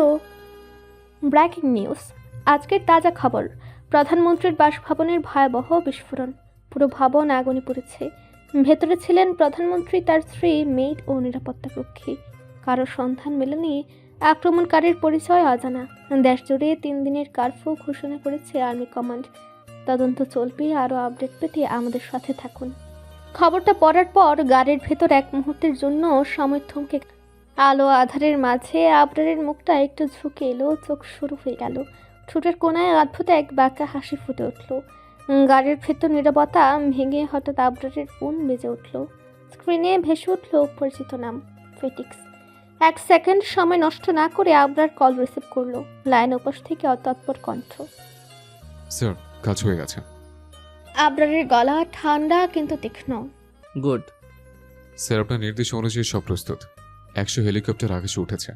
ব্রেকিং নিউজ, আজকের তাজা খবর। প্রধানমন্ত্রীর বাসভবনের ভয়াবহ বিস্ফোরণ, পুরো ভবন আগুনে পড়েছে। ভেতরে ছিলেন প্রধানমন্ত্রী, তার স্ত্রী, মেয়েড ও নিরাপত্তারক্ষী। কারো সন্ধান মেলেনি, আক্রমণকারীর পরিচয় অজানা। দেশ জুড়ে 3 দিনের কারফিউ ঘোষণা করেছে আর্মি কমান্ড। তদন্ত চলবে, আরও আপডেট পেতে আমাদের সাথে থাকুন। খবরটা পড়ার পর গাড়ির ভেতর এক মুহূর্তের জন্য সময় থমকে। আলো আধারের মাঝে আবরারের মুখটা একটু ঝুঁকে এলো, চোখ শুরু হয়ে গেল, ঠোঁটের কোনায় অদ্ভুত এক বাঁকা হাসি ফুটে উঠল। গাড়ির ভেতর নীরবতা ভেঙে হঠাৎ আবরারের ফোন বেজে উঠল। স্ক্রিনে ভেসে উঠল পরিচিত নাম, ফিটিক্স। 1 সেকেন্ড সময় নষ্ট না করে আবরার কল রিসিভ করলো। লাইন ওপাশ থেকে অতৎপর কণ্ঠ, স্যার, কাজ হয়ে গেছে। আবরারের গলা ঠান্ডা কিন্তু তীক্ষ্ণ। গুড। স্যার, আপনার নির্দেশ অনুযায়ী সব প্রস্তুত। 100 হেলিকপ্টার আকাশে উঠেছে,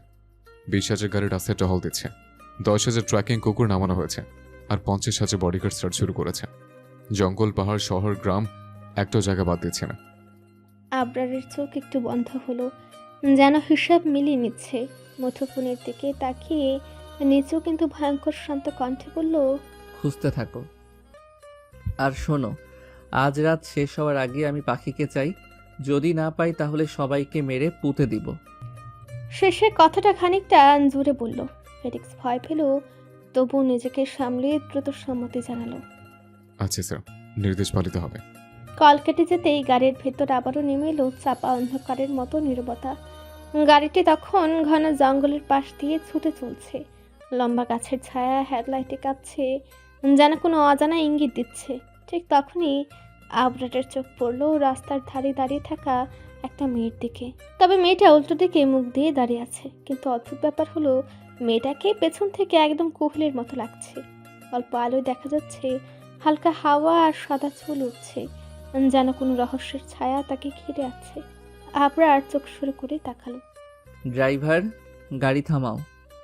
20,000 গাড়ি রাস্তায় টহল দিচ্ছে, 10,000 ট্র্যাকিং কুকুর নামানো হয়েছে, আর 50,000 বডিগার্ড সার্চ শুরু করেছে। জঙ্গল, পাহাড়, শহর, গ্রাম, একটাও জায়গা বাদ দিচ্ছে না। আবরারের চোখ একটু বন্ধ হলো, যেন হিসাব মিলিয়ে নিচ্ছে। মুঠোফোনের দিকে তাকিয়ে নিচেও কিন্তু ভয়ঙ্কর শান্ত কণ্ঠে বলল, খুঁজতে থাকো। আর শোনো, আজ রাত শেষ হওয়ার আগে আমি পাখিকে চাই। যদি না পাই তাহলে সবাইকে মেরে পুঁতে দিব। শেষে কথাটা খানিকটা জোরে বলল। ফেলিক্স ভয় পেল, তবু নিজেকে সামলে দ্রুত সম্মতি জানালো। আচ্ছা স্যার, নির্দেশ পালিত হবে। কল কেটে যেতেই গাড়ির ভেতর আবারও নেমে এলো চাপা অন্ধকারের মতো নীরবতা। গাড়িটি তখন ঘন জঙ্গলের পাশ দিয়ে ছুটে চলছে। লম্বা গাছের ছায়া হেডলাইটে কাঁপছে, যেন কোনো অজানা ইঙ্গিত দিচ্ছে। ঠিক তখনই আবরারের চোখ পড়ল রাস্তার ধারে দাঁড়িয়ে থাকা একটা মেয়ের দিকে। তবে মেয়েটা উল্টো দিকে মুখ দিয়ে দাঁড়িয়ে আছে, কিন্তু অদ্ভুত ব্যাপার হলো মেয়েটাকে পেছন থেকে একদম কোকিলের মতো লাগছে। অল্প আলোয় দেখা যাচ্ছে হালকা হাওয়া আর সাদা চুল উঠছে, যেন কোনো রহস্যের ছায়া তাকে ঘিরে আছে। আবরার চোখ শুরু করে তাকালো। ড্রাইভার, গাড়ি থামাও।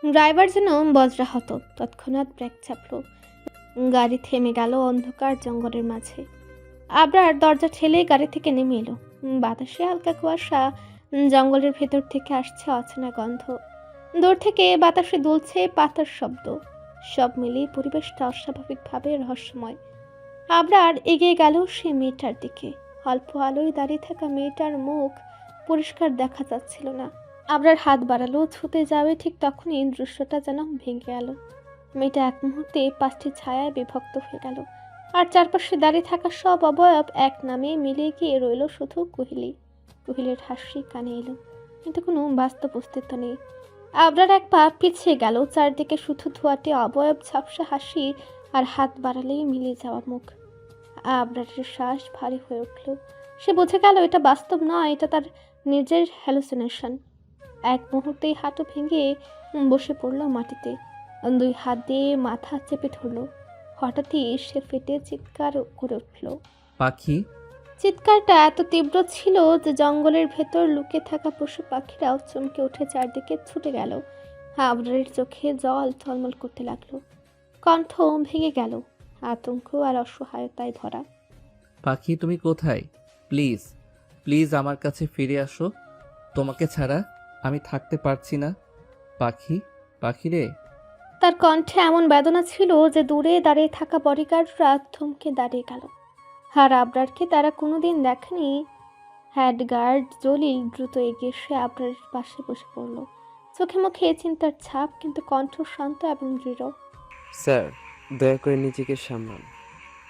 ড্রাইভার যেন বজ্রাহত, তৎক্ষণাৎ ব্রেক চাপলো। গাড়ি থেমে গেল অন্ধকার জঙ্গলের মাঝে। আবরার দরজা ঠেলে গাড়ি থেকে নেমে এলো। বাতাসে হালকা কুয়াশা, জঙ্গলের ভেতর থেকে আসছে অচেনা গন্ধ। দূর থেকে বাতাসে দুলছে পাতার শব্দ। সব মিলিয়ে পরিবেশটা অস্বাভাবিকভাবে রহস্যময়। আবরার এগিয়ে গেল সে মেয়েটার দিকে। অল্প আলোয় দাঁড়িয়ে থাকা মেয়েটার মুখ পরিষ্কার দেখা যাচ্ছিল না। আবরার হাত বাড়ালো, ছুতে যাবে, ঠিক তখনই দৃশ্যটা যেন ভেঙে গেল। মেয়েটা এক মুহূর্তে 5টি ছায়ায় বিভক্ত হয়ে গেল, আর চারপাশে দাঁড়িয়ে থাকা সব অবয়ব এক নামে মিলে গিয়ে রইল শুধু কোহিলি। কোহিলের হাসি কানে এলো, কিন্তু কোনো বাস্তব অস্তিত্ব নেই। আবরার এক পা পিছিয়ে গেল, চারদিকে শুধু ধোঁয়াটে অবয়ব, ঝাপসা হাসি আর হাত বাড়ালেই মিলিয়ে যাওয়া মুখ। আবরারের শ্বাস ভারী হয়ে উঠল। সে বুঝে গেল এটা বাস্তব নয়, এটা তার নিজের হ্যালুসিনেশন। এক মুহূর্তেই হাঁটু ভেঙে বসে পড়ল মাটিতে, 2 হাত দিয়ে মাথা চেপে ধরল। হঠাৎই সে ফেটে চিৎকার করে উঠল। পাখি। চিৎকারটা এত তীব্র ছিল যে জঙ্গলের ভেতর লুকিয়ে থাকা পশু পাখিরাও চমকে উঠে চারদিকে ছুটে গেল। আবরারের চোখে জল ঝলমল করতে লাগলো, কণ্ঠ ভেঙে গেল, আতঙ্ক আর অসহায়তায় ভরা। পাখি, তুমি কোথায়? প্লিজ প্লিজ আমার কাছে ফিরে আসো। তোমাকে ছাড়া আমি থাকতে পারছি না। পাখি, পাখি রে। তার কণ্ঠে এমন বেদনা ছিল যে দূরে দাঁড়িয়ে থাকা বডিগার্ডরা থমকে দাঁড়িয়ে গেল। আর আবরারকে তারা কোনোদিন দেখেনি। হেড গার্ড জলিল দ্রুত এগিয়ে এসে আবরারের পাশে বসে পড়ল। চোখে মুখে চিন্তার ছাপ, কিন্তু কণ্ঠ শান্ত এবং দৃঢ়। স্যার, দয়া করে নিজেকে সামলান।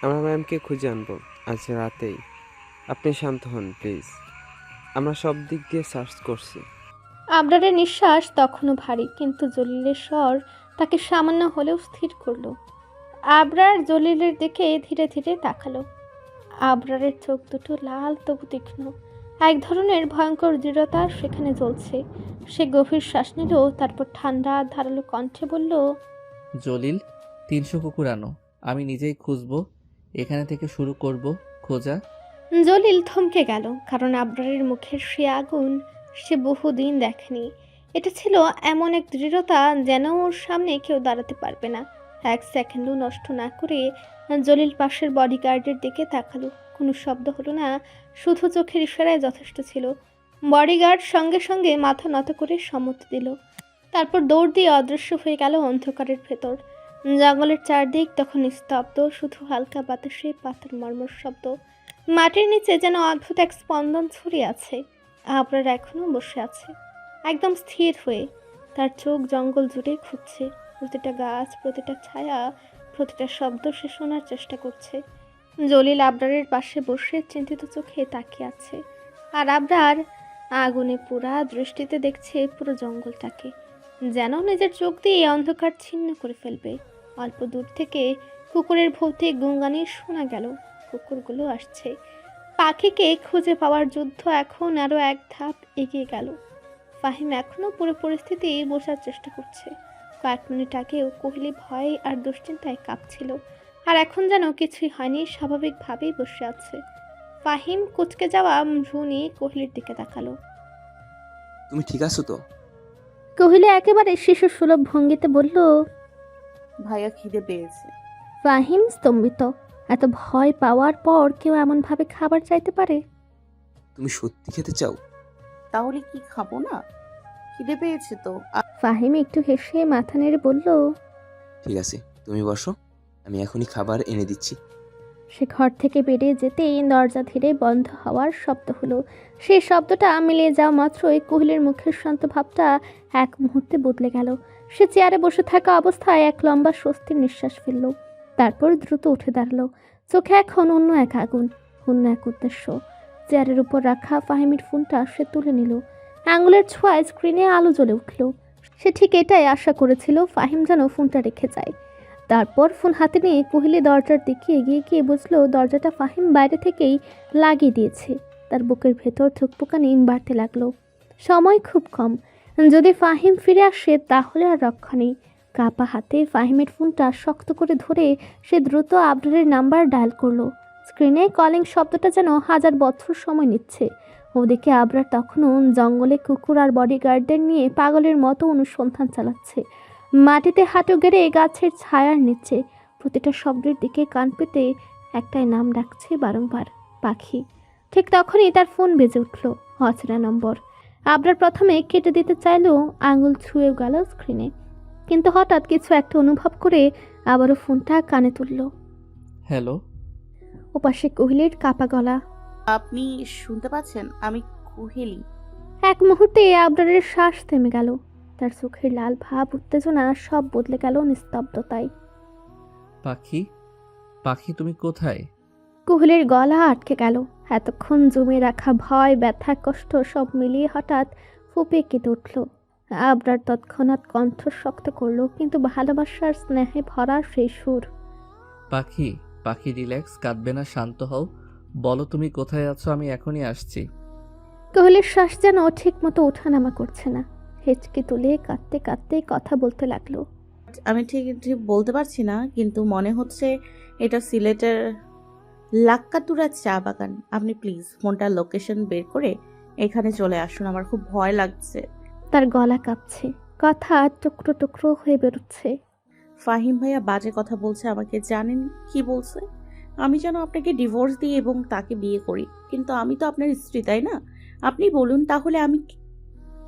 আমরা ম্যামকে খুঁজে আনবো আজ রাতেই। আপনি শান্ত হন প্লিজ। আমরা সব দিক দিয়ে সার্চ করছি। আবরারের নিঃশ্বাস তখনও ভারী, কিন্তু জলিলের স্বর তাকে সামান্য হলেও স্থির করলো। আবরার জলিলের দিকে ধীরে ধীরে তাকালো। আবরারের চোখ দুটো লাল তবু তীক্ষ্ণ, এক ধরনের ভয়ঙ্কর দৃঢ়তা সেখানে জ্বলছে। সে গভীর শ্বাস নিল, তারপর ঠান্ডা ধারালো কণ্ঠে বলল, জলিল, 300 কুকুর আনো, আমি নিজেই খুঁজবো। এখানে থেকে শুরু করব খোঁজা। জলিল থমকে গেল, কারণ আবরারের মুখের সে আগুন সে বহুদিন দেখেনি। এটা ছিল এমন এক দৃঢ়তা যেন ওর সামনে কেউ দাঁড়াতে পারবে না। 1 সেকেন্ডও নষ্ট না করে জলিল পাশের বডিগার্ডের দিকে তাকালো। কোনো শব্দ হলো না, শুধু চোখের ইশারায় যথেষ্ট ছিল। বডিগার্ড সঙ্গে সঙ্গে মাথা নত করে সম্মতি দিল, তারপর দৌড় দিয়ে অদৃশ্য হয়ে গেল অন্ধকারের ভেতর। জঙ্গলের চারদিক তখন স্তব্ধ, শুধু হালকা বাতাসে পাতার মর্মর শব্দ। মাটির নিচে যেন অদ্ভুত এক স্পন্দন ছড়িয়ে আছে। আবরার এখনও বসে আছে, একদম স্থির হয়ে। তার চোখ জঙ্গল জুড়ে খুঁজছে, প্রতিটা গাছ, প্রতিটা ছায়া, প্রতিটা শব্দ সে শোনার চেষ্টা করছে। জলিল আবরারের পাশে বসে চিন্তিত চোখে তাকিয়ে আছে, আর আবরার আগুনে পোড়া দৃষ্টিতে দেখছে পুরো জঙ্গলটাকে, যেন নিজের চোখ দিয়ে অন্ধকার ছিন্ন করে ফেলবে। অল্প দূর থেকে কুকুরের ভৌতিক গুঙ্গানি শোনা গেল। কুকুরগুলো আসছে। পাখিকে খুঁজে পাওয়ার যুদ্ধ এখন আরও এক ধাপ এগিয়ে গেল। ফাহিম এখনও পুরো পরিস্থিতি বোঝার চেষ্টা করছে। কয়েক মিনিট আগেও কোহলি ভয় আর দুশ্চিন্তায় কাঁপছিল, আর এখন যেন কিছুই হয়নি, স্বাভাবিকভাবেই বসে আছে। ফাহিম কুচকে যাওয়া ভ্রু নিয়ে কোহলির দিকে তাকালো। তুমি ঠিক আছো তো? কোহলি একেবারে শিশু সুলভ ভঙ্গিতে বলল, ভাইয়া খিদে পেয়েছে। ফাহিম স্তম্ভিত। এত ভয় পাওয়ার পর কেউ এমনভাবে খাবার চাইতে পারে? তুমি সত্যি খেতে চাও? তাহলে কি খাবো না? খিদে পেয়েছে তো। ফাহিম একটু হেসে মাথা নেড়ে বলল, ঠিক আছে, তুমি বসো, আমি এখনই খাবার এনে দিচ্ছি। সে ঘর থেকে বেরিয়ে যেতেই দরজা ধীরে বন্ধ হওয়ার শব্দ হলো। সেই শব্দটা মিলিয়ে যাওয়া মাত্রই কোহলির মুখের শান্ত ভাবটা এক মুহূর্তে বদলে গেল। সে চেয়ারে বসে থাকা অবস্থায় এক লম্বা স্বস্তির নিঃশ্বাস ফেলল। তারপর দ্রুত উঠে দাঁড়ালো। চোখে এখন অন্য এক আগুন, অন্য এক উদ্দেশ্য। চেয়ারের উপর রাখা ফাহিমের ফোনটা সে তুলে নিল। আঙুলের ছোঁয়ায় স্ক্রিনে আলো জ্বলে উঠল। সে ঠিক এটাই আশা করেছিল, ফাহিম যেন ফোনটা রেখে যায়। তারপর ফোন হাতে নিয়ে কোহলি দরজার দিকে এগিয়ে গিয়ে বুঝলো দরজাটা ফাহিম বাইরে থেকেই লাগিয়ে দিয়েছে। তার বুকের ভেতর ধুকপুকানি বাড়তে লাগলো। সময় খুব কম, যদি ফাহিম ফিরে আসে তাহলে আর রক্ষা নেই। কাপা হাতে ফাহিমের ফোনটা শক্ত করে ধরে সে দ্রুত আবরারের নাম্বার ডায়াল করলো। স্ক্রিনে কলিং শব্দটা যেন হাজার বছর সময় নিচ্ছে। ওদিকে আবরার তখনও জঙ্গলে কুকুর আর বডিগার্ডদের নিয়ে পাগলের মতো অনুসন্ধান চালাচ্ছে। মাটিতে হাঁটু গেড়ে গাছের ছায়ার নিচে প্রতিটা শব্দের দিকে কান পেতে একটাই নাম ডাকছে বারংবার, পাখি। ঠিক তখনই তার ফোন বেজে উঠল, অচেনা নম্বর। আবরার প্রথমে কেটে দিতে চাইলেও আঙুল ছুঁয়ে গেল স্ক্রিনে, কিন্তু হঠাৎ কিছু একটা অনুভব করে আবারও ফোনটা কানে তুলল। হ্যালো। ওপাশে কোহলির কাপা গলা। আপনি শুনতে পাচ্ছেন? আমি কুহেলি। এক মুহূর্তে আবরারের শ্বাস থেমে গেল। তার চোখের লাল ভাব, উত্তেজনা সব বদলে গেল নিস্তব্ধতায়। পাখি, পাখি তুমি কোথায়? কোহলির গলা আটকে গেল। এতক্ষণ জমে রাখা ভয়, ব্যথা, কষ্ট সব মিলিয়ে হঠাৎ ফুঁপে কেঁদে উঠল। আবরার তৎক্ষণাৎ কণ্ঠ শক্ত করল, কিন্তু ভালোবাসার স্নেহে ভরা সেই সুর। পাখি, পাখি রিল্যাক্স, কাঁদবে না, শান্ত হও। বলো তুমি কোথায় আছো, আমি এখনই আসছি। কোহলির শ্বাস যেন ঠিক মতো ওঠানামা করছে না। হেঁচকে তুলে কাঁদতে কাঁদতে কথা বলতে লাগলো। আমি ঠিক ঠিক বলতে পারছি না, কিন্তু মনে হচ্ছে এটা সিলেটের লাক্কাতুরা চা বাগান। আপনি প্লিজ ফোনটার লোকেশন বের করে এখানে চলে আসুন, আমার খুব ভয় লাগছে। তার গলা কাঁপছে, কথা টুকরো টুকরো হয়ে বেরোচ্ছে। ফাহিম ভাইয়া বাজে কথা বলছে আমাকে। জানেন কি বলছে? আমি যেন আপনাকে ডিভোর্স দিই এবং তাকে বিয়ে করি। কিন্তু আমি তো আপনার স্ত্রী, তাই না? আপনি বলুন তাহলে আমি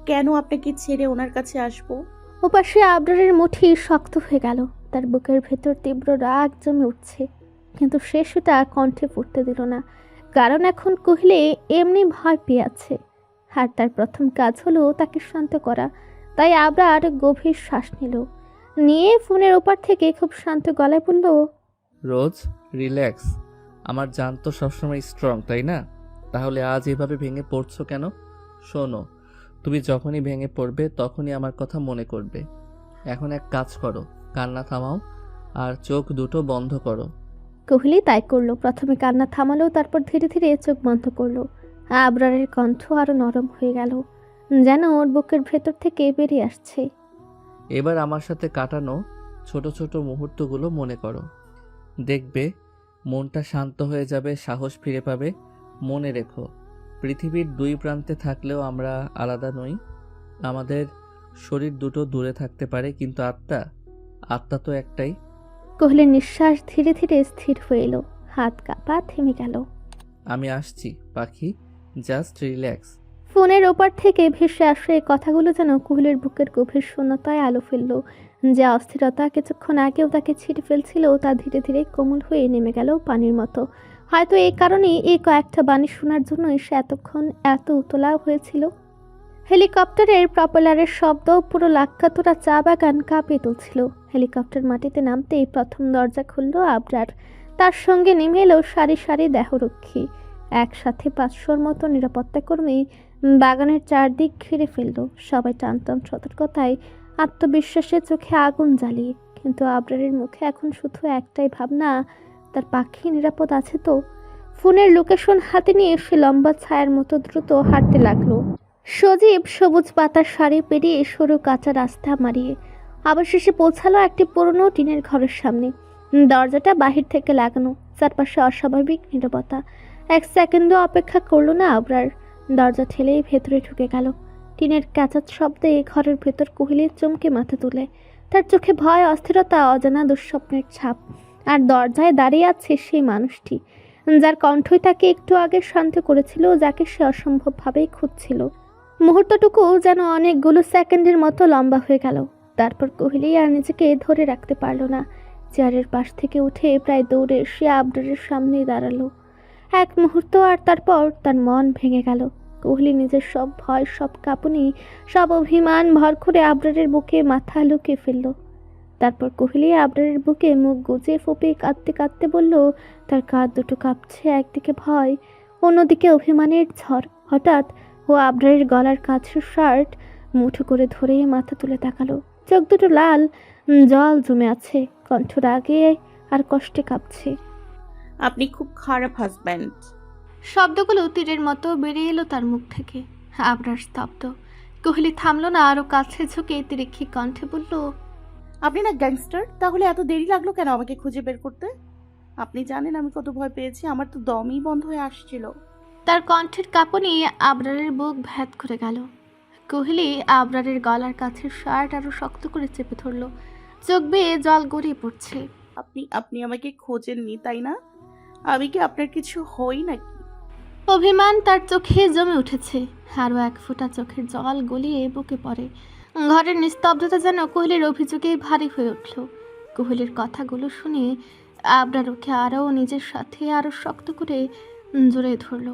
কেন আপনাকে ছেড়ে ওনার কাছে আসবো? ওপাশে আবরারের মুঠি শক্ত হয়ে গেল। তার বুকের ভেতর তীব্র রাগ জমে উঠছে, কিন্তু সে সেটা কণ্ঠে ফুটতে দিল না, কারণ এখন কহিলে এমনি ভয় পেয়ে আছে। আর তার প্রথম কাজ হলো তাকে শান্ত করা। তাই আবরার গভীর শ্বাস নিয়ে ফোনের ওপার থেকে খুব শান্ত গলায় বলল, রোজ রিল্যাক্স। আমার জান তো সবসময় স্ট্রং, তাই না? তাহলে আজ এভাবে ভেঙে পড়ছো কেন? শোনো, তুমি যখনই ভেঙে পড়বে তখনই আমার কথা মনে করবে। এখন এক কাজ করো, কান্না থামাও আর চোখ দুটো বন্ধ করো। কোহলি তাই করলো। প্রথমে কান্না থামালো, তারপর ধীরে ধীরে চোখ বন্ধ করলো। আবরারের কণ্ঠ আরো নরম হয়ে গেল, যেন ওর বুকের ভেতর থেকে বেরিয়ে আসছে। এবার আমার সাথে কাটানো ছোট ছোট মুহূর্তগুলো মনে করো। দেখবে মনটা শান্ত হয়ে যাবে, সাহস ফিরে পাবে। মনে রেখো, পৃথিবীর দুই প্রান্তে থাকলেও আমরা আলাদা নই। আমাদের শরীর দুটো দূরে থাকতে পারে, কিন্তু আত্মা তো একটাই। কোহলির নিঃশ্বাস ধীরে ধীরে স্থির হয়ে এলো, হাত কাঁপা থেমে গেল। আমি আসছি পাখি, জাস্ট রিল্যাক্স। ফোনের ওপার থেকে ভেসে আসে এই কথাগুলো যেন কোহলির বুকের গভীর শূন্যতায় আলো ফেলল। যে অস্থিরতা কিছুক্ষণ আগেও তাকে ছিঁড়ে ফেলছিল, তা ধীরে ধীরে কোমল হয়ে নেমে গেল পানির মতো। হয়তো এই কারণেই এই কয়েকটা বাণী শোনার জন্যই সে এতক্ষণ এত উতলা হয়েছিল। হেলিকপ্টারের প্রপেলারের শব্দ পুরো লাক্কাতুরা চা বাগান কাঁপিয়ে তুলছিল। হেলিকপ্টার মাটিতে নামতেই প্রথম দরজা খুলল আবরার। তার সঙ্গে নেমে এলো সারি সারি দেহরক্ষী। একসাথে 500-র মতো নিরাপত্তাকর্মী বাগানের চারদিক ঘিরে ফেলল, সবাই টানটান সতর্কতায়, আত্মবিশ্বাসের চোখে আগুন জ্বালিয়ে। কিন্তু আবরারের মুখে এখন শুধু একটাই ভাবনা, তার পাখি নিরাপদ আছে তো। ফোনের লোকেশন হাতে নিয়ে সে লম্বা ছায়ার মতো দ্রুত হাঁটতে লাগলো। সজীব সবুজ পাতার সারি পেরিয়ে সরু কাঁচা রাস্তা মারিয়ে অবশেষে পৌঁছালো একটি পুরনো টিনের ঘরের সামনে। দরজাটা বাহির থেকে লাগানো, চারপাশে অস্বাভাবিক নীরবতা। এক সেকেন্ডও অপেক্ষা করলো না আবরার, দরজা ঠেলেই ভেতরে ঢুকে গেল। টিনের ক্যাচাত শব্দে ঘরের ভেতর কোহলি চমকে মাথা তুলে। তার চোখে ভয়, অস্থিরতা, অজানা দুঃস্বপ্নের ছাপ। আর দরজায় দাঁড়িয়ে আছে সেই মানুষটি, যার কণ্ঠই তাকে একটু আগে শান্ত করেছিল, যাকে সে অসম্ভবভাবেই খুঁজছিল। মুহূর্তটুকু যেন অনেকগুলো সেকেন্ডের মতো লম্বা হয়ে গেল। তারপর কোহলি আর নিজেকে ধরে রাখতে পারল না। চেয়ারের পাশ থেকে উঠে প্রায় দৌড়ে সে আবরারের সামনেই দাঁড়ালো। এক মুহূর্ত, আর তারপর তার মন ভেঙে গেল। কোহলি নিজের সব ভয়, সব কাঁপুনি, সব অভিমান ভর করে আবরারের বুকে মাথা লুকিয়ে ফেলল। তারপর কোহলি আবরারের বুকে মুখ গুজে ফোপে কাঁদতে কাঁদতে বলল, তার কাঁধ দুটো কাঁপছে, একদিকে ভয়, অন্যদিকে অভিমানের ঝড়। হঠাৎ ও আবরারের গলার কাছের শার্ট মুঠো করে ধরে মাথা তুলে তাকালো। চোখ দুটো লাল, জল জমে আছে, কণ্ঠ রাগে আর কষ্টে কাঁপছে। আপনি খুব খারাপ হাজব্যান্ড। শব্দগুলো তীরের মতো বেরিয়ে এলো তার মুখ থেকে। আবরার স্তব্ধ। কোহলি থামলো না, আরো কাছে ঝুঁকে তিরিক্ষি কণ্ঠে বলল, আপনি না গ্যাংস্টার? তাহলে এত দেরি লাগলো কেন আমাকে খুঁজে বের করতে? আপনি জানেন আমি কত ভয় পেয়েছি, আমার তো দমই বন্ধ হয়ে আসছিল। তার কণ্ঠের কাঁপুনি আবরারের বুক ভেদ করে গেল। কোহলি আবরারের গলার কাছে শার্ট আরো শক্ত করে চেপে ধরল। চোখ বেয়ে জল গড়িয়ে পড়ছে। আপনি আপনি আমাকে খোঁজেননি, তাই না? আমি কি আপনার কিছু হই নাকি? অভিমান তার চোখে জমে উঠেছে। আরও এক ফোঁটা চোখের জল গলিয়ে বুকে পড়ে। ঘরের নিস্তব্ধতা যেন কোহলির অভিযোগে ভারী হয়ে উঠল। কোহলির কথাগুলো শুনে আবরার ওকে আরও নিজের সাথে আরও শক্ত করে জড়িয়ে ধরল,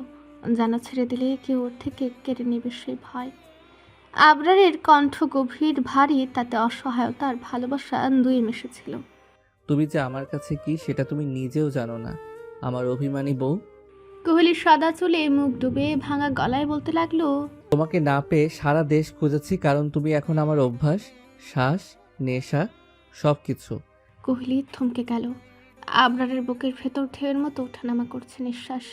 যেন ছেড়ে দিলে কেউ ওর থেকে কেড়ে নেবে সেই ভয়। আবরারের কণ্ঠ গভীর, ভারী, তাতে অসহায়তা আর ভালোবাসা দুই মিশেছিল। তুমি যে আমার কাছে কি সেটা তুমি নিজেও জানো না, আমার অভিমানী বউ। কোহলির সাদা চুলে মুখ ডুবে ভাঙা গলায় বলতে লাগলো, তোমাকে না পেয়ে সারা দেশ খুঁজেছি, কারণ তুমি এখন আমার অভ্যাস, শ্বাস, নেশা, সব কিছু। কোহলি থমকে গেল। আবরারের বুকের ভেতর ঢেউয়ের মতো ওঠানামা করছে নিঃশ্বাস।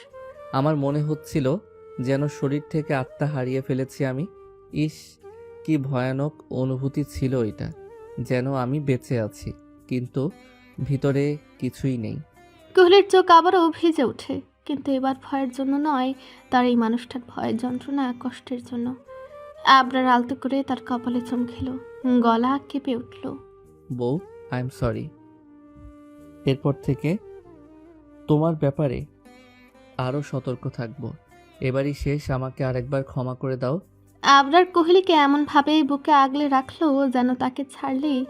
আমার মনে হচ্ছিল যেন শরীর থেকে আত্মা হারিয়ে ফেলেছি আমি। ইস, কি ভয়ানক অনুভূতি ছিল এটা, যেন আমি বেঁচে আছি কিন্তু ভিতরে কিছুই নেই। কোহলির চোখ আবারও ভিজে ওঠে, কিন্তু এবার ভয়ের জন্য নয়, তার এই মানুষটার ভয়ের যন্ত্রণা, কষ্টের জন্য। আবরার আলতো করে তার কপালে চুম খেল, গলা কেঁপে উঠল। বউ, আই এম সরি। এরপর থেকে তোমার ব্যাপারে আরও সতর্ক থাকবো। এবারই শেষ, আমাকে আরেকবার ক্ষমা করে দাও। আবরার কোহলিকে এমনভাবে বুকে আগলে রাখলো যেন তাকে ছাড়লেই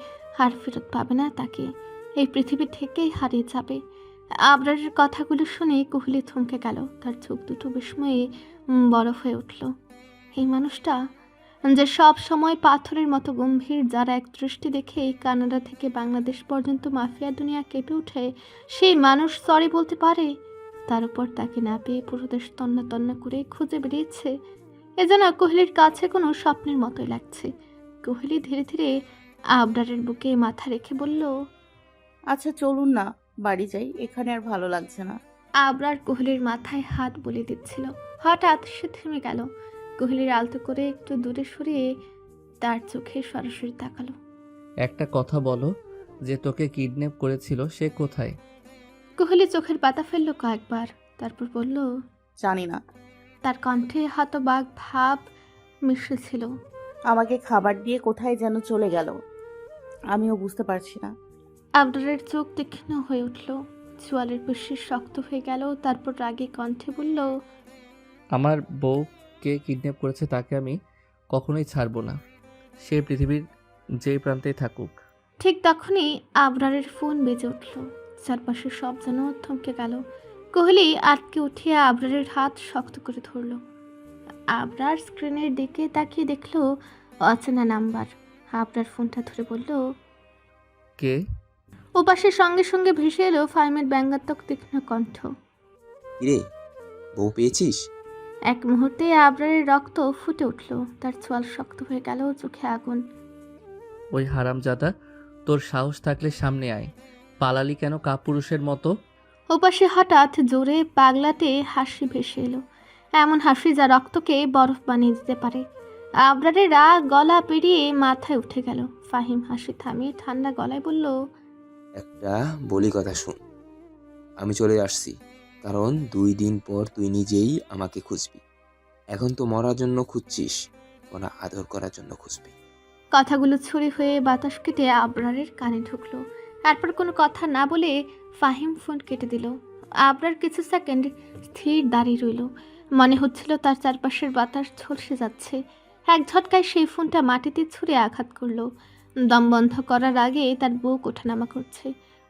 আর ফেরত পাবে না, তাকে এই পৃথিবী থেকেই হারিয়ে যাবে। আবরারের কথাগুলো শুনে কোহলি থমকে গেল। তার চোখ দুটো বিস্ময়ে বরফ হয়ে উঠল। এই মানুষটা যে সব সময় পাথরের মতো গম্ভীর, যার এক দৃষ্টি দেখে কানাডা থেকে বাংলাদেশ পর্যন্ত মাফিয়া দুনিয়া কেঁপে ওঠে, সেই মানুষ সরি বলতে পারে? তার উপর তাকে না পেয়ে পুরো দেশ তন্না তন্না করে খুঁজে বেরিয়েছে। এ যেন কোহলির কাছে কোনো স্বপ্নের মতোই লাগছে। কোহলি ধীরে ধীরে আবরারের বুকে মাথা রেখে বলল, আচ্ছা চলুন না, বাড়ি যাই, এখানে আর ভালো লাগছে না। আবরার কোহলির মাথায় হাত বুলিয়ে দিচ্ছিল। হঠাৎ সে থেমে গেল। কোহলির আলতো করে একটু দূরে সরিয়ে তার চোখে সরাসরি তাকালো। একটা কথা বলো, যে তোকে কিডন্যাপ করেছিল সে কোথায়? কোহলি চোখের পাতা ফেললো কয়েকবার, তারপর বলল, জানি না। তার কণ্ঠে হতবাক ভাব মিশেছিল। আমাকে খাবার দিয়ে কোথায় যেন চলে গেল, আমিও বুঝতে পারছি না। আবরারের চোখ তীক্ষ্ণ হয়ে উঠল, চোয়ালের পেশি শক্ত হয়ে গেল। তারপর রাগে কণ্ঠে বলল, আমার বউকে কিডন্যাপ করেছে তাকে আমি কখনোই ছাড়বো না, সে পৃথিবীর যেই প্রান্তেই থাকুক। ঠিক তখনই আবরারের ফোন বেজে উঠল। চারপাশে সব যেন থমকে গেল। কোহলি আটকে উঠিয়ে আবরারের হাত শক্ত করে ধরল। আবরার স্ক্রিনের দিকে তাকিয়ে দেখল অচেনা নাম্বার। আবরার ফোনটা ধরে বলল, কে? ওপাশের সঙ্গে সঙ্গে ভেসে এলো ফাইমের ব্যঙ্গাত্মক তীক্ষ্ণ কণ্ঠ। কিরে, বউ পেয়েছিস? এক মুহূর্তে আবরারের রক্ত ফুটে উঠল, তার চোয়াল শক্ত হয়ে গেল, চোখে আগুন। ওই হারামজাদা, তোর সাহস থাকলে সামনে আয়, পালালি কেন কাপুরুষের মতো? ওপাশে হঠাৎ জোরে পাগলাতে হাসি ভেসে এলো, এমন হাসি যা রক্তকে বরফ বানিয়ে দিতে পারে। আবরারের রাগ গলা পেরিয়ে মাথায় উঠে গেল। ফাহিম হাসি থামিয়ে ঠান্ডা গলায় বলল, একটা বলি কথা শুন, আমি চলে আসছি, কারণ 2 দিন পর তুই নিজেই আমাকে খুঁজবি। এখন তো মরার জন্য খুঁজছিস, ওরা আদর করার জন্য খুঁজবি। কথাগুলো ছুরি হয়ে বাতাস কেটে আবরারের কানে ঢুকলো। তারপর কোনো কথা না বলে ফাহিম ফোন কেটে দিল। আবরার কিছু সেকেন্ড স্থির দাঁড়িয়ে রইল। মনে হচ্ছিল তার চারপাশের বাতাস ঝলসে যাচ্ছে। এক ঝটকায় সেই ফোনটা মাটিতে ছুঁড়ে আঘাত করলো। দম বন্ধ করার আগে তার বুক ওঠানামা করছে।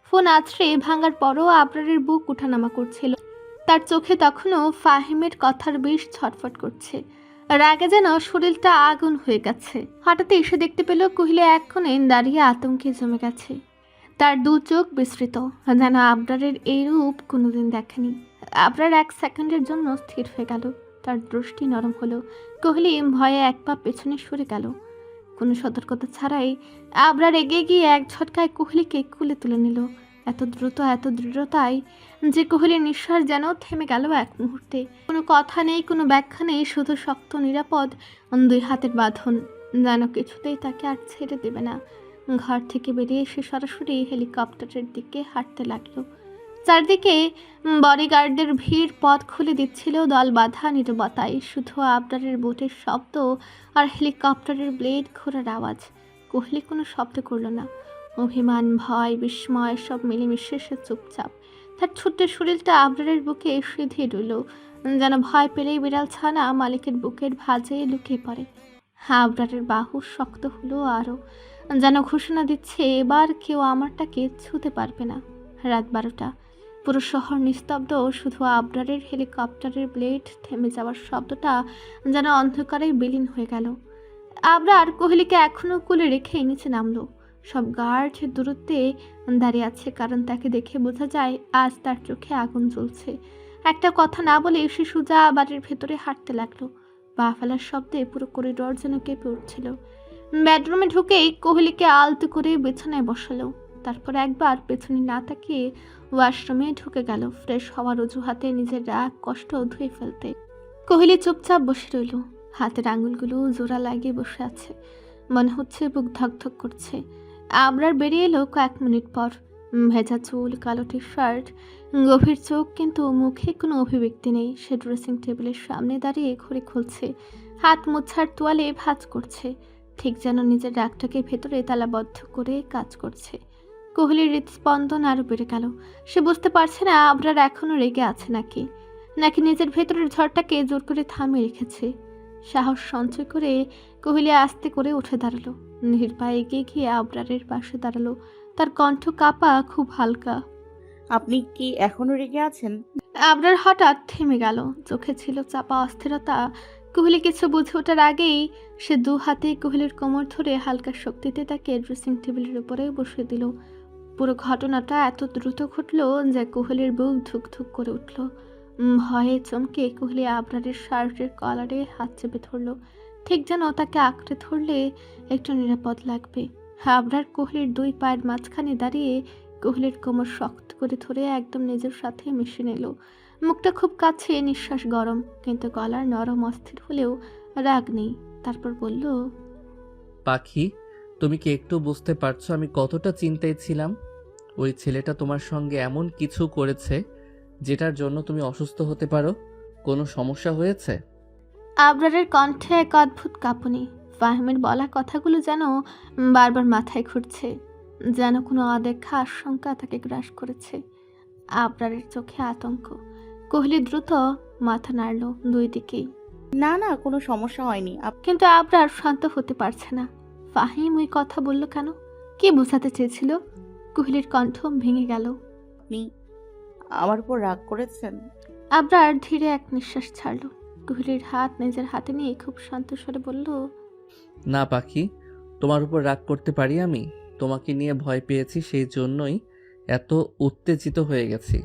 ফোন আছড়ে ভাঙার পরও আবরারের বুক উঠানামা করছিল। তার চোখে তখনও ফাহিমের কথার বেশ ছটফট করছে। রাগে যেন শরীরটা আগুন হয়ে গেছে। হঠাৎ এসে দেখতে পেল কোহিলি এক্ষণে দাঁড়িয়ে আতঙ্কে জমে গেছে। তার দু চোখ বিস্তৃত, যেন আবরারের এই রূপ কোনোদিন দেখেনি। আবরার 1 সেকেন্ডের জন্য স্থির হয়ে গেল। তার দৃষ্টি নরম হলো। কোহলি ভয়ে 1 পা পেছনে সরে গেল। কোনো সতর্কতা ছাড়াই আবরার এগিয়ে গিয়ে এক ঝটকায় কোহলিকে কোলে তুলে নিল। এত দ্রুত, এত দৃঢ়তায় যে কোহলির নিঃশ্বাস যেন থেমে গেল এক মুহূর্তে। কোনো কথা নেই, কোনো ব্যাখ্যা নেই, শুধু শক্ত নিরাপদ 2 হাতের বাঁধন, যেন কিছুতেই তাকে আর ছেড়ে দেবে না। ঘর থেকে বেরিয়ে এসে সরাসরি হেলিকপ্টারের দিকে হাঁটতে লাগলো। চারদিকে বডিগার্ডদের ভিড় পথ খুলে দিচ্ছিল দল বাঁধা নীরবতায়। শুধু আবরারের বুটের শব্দ আর হেলিকপ্টারের ব্লেড ঘোরার আওয়াজ। কোহলি কোনো শব্দ করল না। অভিমান, ভয়, বিস্ময় সব মিলেমিশে সে চুপচাপ। তার ছোট্ট শরীরটা আবরারের বুকে সিধে রইল, যেন ভয় পেলেই বিড়াল ছানা মালিকের বুকের ভাঁজে লুকিয়ে পড়ে। আবরারের বাহু শক্ত হলো আরও, যেন ঘোষণা দিচ্ছে এবার কেউ আমারটাকে ছুঁতে পারবে না। রাত 12টা, পুরো শহর নিস্তব্ধ। শুধু আবরারের হেলিকপ্টারের ব্লেড থেমে যাওয়ার শব্দটা যেন অন্ধকারে বিলীন হয়ে গেল। আবরার কোহলিকে এখনও কোলে রেখে নিচে নামলো। সব গার্ড দূরত্বে দাঁড়িয়ে আছে, কারণ তাকে দেখে বোঝা যায় আজ তার চোখে আগুন জ্বলছে। একটা কথা না বলে সে সোজা বাড়ির ভেতরে হাঁটতে লাগলো। পা ফেলার শব্দে পুরো করিডোর যেন কেঁপে উঠছিল। বেডরুমে ঢুকেই কোহলিকে আলতো করে বিছানায় বসালো। তারপর একবার পেছনে না তাকিয়ে ওয়াশরুমে ঢুকে গেল ফ্রেশ হওয়ার অজুহাতে নিজের রাগ কষ্ট ধুয়ে ফেলতে। কোহলি চুপচাপ বসে রইল। হাতের আঙুলগুলো জোড়া লাগিয়ে বসে আছে। মনে হচ্ছে বুক ধকধক করছে। আবরার বেরিয়ে এলো কয়েক মিনিট পর। ভেজা চুল, কালো টি শার্ট, গভীর চোখ, কিন্তু মুখে কোনো অভিব্যক্তি নেই। সে ড্রেসিং টেবিলের সামনে দাঁড়িয়ে ঘড়ি খুলছে, হাত মোছার তোয়ালে ভাঁজ করছে, ঠিক যেন নিজের রাগটাকে ভেতরে তালাবদ্ধ করে কাজ করছে। কোহলির হৃদস্পন্দন আরও বেড়ে গেল। সে বুঝতে পারছে না আবরার এখনও রেগে আছে নাকি নিজের ভেতরের ঝড়টাকে জোর করে থামিয়ে রেখেছে। সাহস সঞ্চয় করে কোহলি আস্তে করে উঠে দাঁড়ালো। ধীর পায়ে এগিয়ে গিয়ে আবরারের পাশে দাঁড়ালো। তার কণ্ঠ কাঁপা, খুব হালকা। আপনি কি এখনো রেগে আছেন? আবরার হঠাৎ থেমে গেল। চোখে ছিল চাপা অস্থিরতা। কোহলি কিছু বুঝে ওঠার আগেই সে 2 হাতে কোহলির কোমর ধরে হালকা শক্তিতে তাকে ড্রেসিং টেবিলের উপরে বসিয়ে দিল। পুরো ঘটনাটা এত দ্রুত ঘটল যে কোহলির বুক ধুকধুক করে উঠল। ভয়ে চমকে কোহলি আবরারের শার্টের কলারে হাত চেপে ধরল, ঠিক যেন তাকে আঁকড়ে ধরলে একটু নিরাপদ লাগবে। আবরার কোহলির 2 পায়ের মাঝখানে দাঁড়িয়ে কোহলির কোমর শক্ত করে ধরে একদম নিজের সাথে মিশে নিল। মুখটা খুব কাছে, নিঃশ্বাস গরম, কিন্তু গলার নরম অস্থির হলেও রাগ নেই। তারপর বলল, পাখি, তুমি কি একটু বুঝতে পারছো আমি কতটা চিন্তায় ছিলাম? ওই ছেলেটা তোমার সঙ্গে এমন কিছু করেছে যেটার জন্য তুমি অসুস্থ হতে পারো। কোনো সমস্যা হয়েছে? আবরারের কণ্ঠে এক অদ্ভুত কাঁপুনি। ফাহিমের বলা কথাগুলো যেন বারবার মাথায় ঘুরছে, যেন কোনো অদেখা আশঙ্কা তাকে গ্রাস করেছে। আবরারের চোখে আতঙ্ক। কোহলি দ্রুত মাথা নাড়ল 2 দিকেই। না না, কোনো সমস্যা হয়নি। কিন্তু আবরার শান্ত হতে পারছে না। ফাহিম ওই কথা বলল কেন? কি বোঝাতে চেয়েছিল? কোহলির কণ্ঠ ভেঙে গেল। আপনি আমার উপর রাগ করেছেন? আবরার ধীরে এক নিঃশ্বাস ছাড়ল। কোহলির হাত নিজের হাতে নিয়ে খুব শান্ত স্বরে বলল, না পাখি, তোমার উপর রাগ করতে পারি আমি? তোমাকে নিয়ে ভয় পেয়েছি, সেই জন্যই এত উত্তেজিত হয়ে গেছি।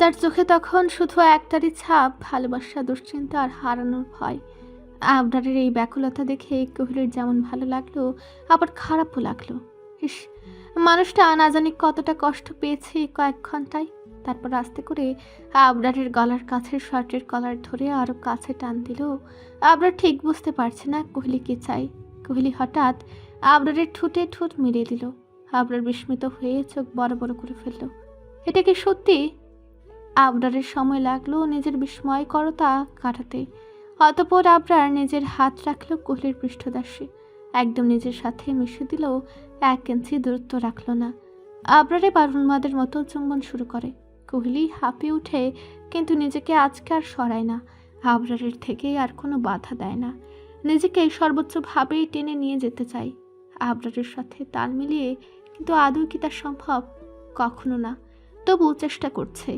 তার চোখে তখন শুধু একটারই ছাপ, ভালোবাসা, দুশ্চিন্তা আর হারানোর ভয়। আবরারের এই ব্যাকুলতা দেখে কোহলির যেমন ভালো লাগলো, আবার খারাপও লাগলো। ইস, মানুষটা না জানি কতটা কষ্ট পেয়েছে এই কয়েক ঘন্টায়। তারপর আস্তে করে আবরারের গলার কাছে শার্টের কলার ধরে আরো কাছে টান দিল। আবরার ঠিক বুঝতে পারছে না কোহলি কি চাই। কোহলি হঠাৎ আবরারের ঠোঁটে ঠোঁট মিলিয়ে দিল। আবরার বিস্মিত হয়ে চোখ বড় বড় করে ফেলল। এটা কি সত্যি? আবরারের সময় লাগলো নিজের বিস্ময়করতা কাটাতে। অতঃপর আবরার নিজের হাত রাখলো কোহলির পৃষ্ঠদেশে, একদম নিজের সাথে মিশে দিল। 1 ইঞ্চি দূরত্ব রাখলো না। আবরার এবার উন্মাদের মতো চুম্বন শুরু করে। কোহলি হাঁপিয়ে উঠে, কিন্তু নিজেকে আজকে আর সরায় না। আবরারের থেকে আর কোনো বাধা দেয় না। নিজেকে সর্বোচ্চভাবেই টেনে নিয়ে যেতে চাই আবরারের সাথে তাল মিলিয়ে। কিন্তু আদৌ কি তা সম্ভব? কখনো না, তবু চেষ্টা করছে।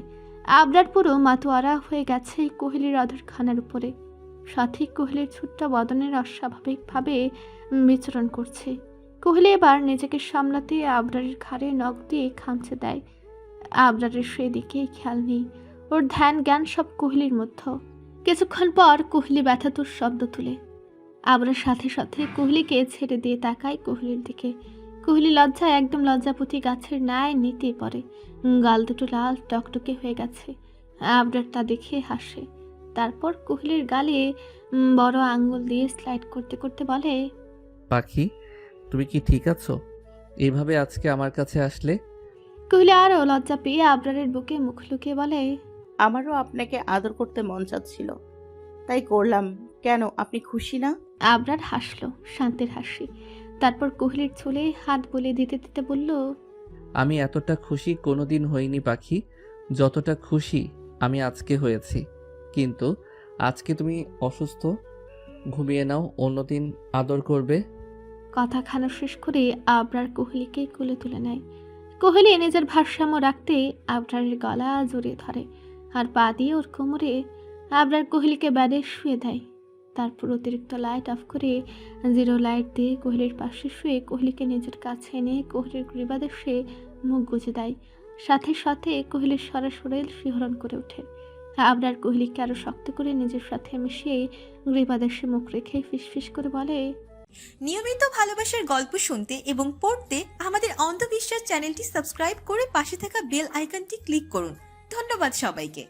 আবরার পুরো মাতোয়ারা হয়ে গেছে কোহলির অধর খানার উপরে। সাথে কোহলির ছোট্ট বদনের অস্বাভাবিকভাবে বিচরণ করছে। কোহলি এবার নিজেকে সামলাতে আবরারের ঘাড়ে নখ দিয়ে খামচে দেয়। আবরারের সেদিকেই খেয়াল নেই, ওর ধ্যান জ্ঞান সব কোহলির মধ্যে। কিছুক্ষণ পর কোহলি ব্যথাতুর শব্দ তুলে আবরার সাথে সাথে কোহলিকে ছেড়ে দিয়ে তাকায় কোহলির দিকে। কোহলি লজ্জায় একদম লজ্জাপতি গাছের ন্যায় নিতে পড়ে, গাল দুটো লাল টকটকে হয়ে গেছে। আবরার তা দেখে হাসে, তারপর কোহলির গালে বড় আঙ্গুল দিয়ে স্লাইড করতে করতে বলে, পাখি, তুমি কি ঠিক আছো? এইভাবে আজকে আমার কাছে আসলে? কোহলি আরও লজ্জা পেয়ে আবরারের বুকে মুখ লুকিয়ে বলে, আমারও আপনাকে আদর করতে মন চাচ্ছিল, তাই করলাম। কেন, আপনি খুশি না? আবরার হাসলো, শান্তির হাসি। তারপর কোহলির চুলে হাত বলে দিতে দিতে বলল, আমি এতটা খুশি কোনোদিন হইনি পাখি, যতটা খুশি আমি আজকে হয়েছি। কিন্তু আজকে তুমি অসুস্থ, ঘুমিয়ে নাও, অন্যদিন আদর করবে। কথা খানো শেষ করে আবরার কোহলিকে কোলে তুলে নেয়। কোহলি নিজের ভারসাম্য রাখতে আবরারের গলা জড়িয়ে ধরে আর পা দিয়ে ওর কোমরে আবরার কোহলিকে বেডে শুয়ে দেয়। তারপর অতিরিক্ত লাইট অফ করে জিরো লাইট দিয়ে কোহলির পাশে শুয়ে কোহলিকে নিজের কাছে এনে কোহলির গ্রীবাদেশে মুখ গুজে দেয়। সাথে সাথে কোহলির সারা শরীর শিহরণ করে ওঠে। আবরার কোহলিকে আরো শক্ত করে নিজের সাথে মিশিয়ে গ্রীবাদেশে মুখ রেখে ফিসফিস করে বলে, নিয়মিত ভালোবাসার গল্প শুনতে এবং পড়তে আমাদের অন্ধবিশ্বাস চ্যানেলটি সাবস্ক্রাইব করে পাশে থাকা বেল আইকনটি ক্লিক করুন। ধন্যবাদ সবাইকে।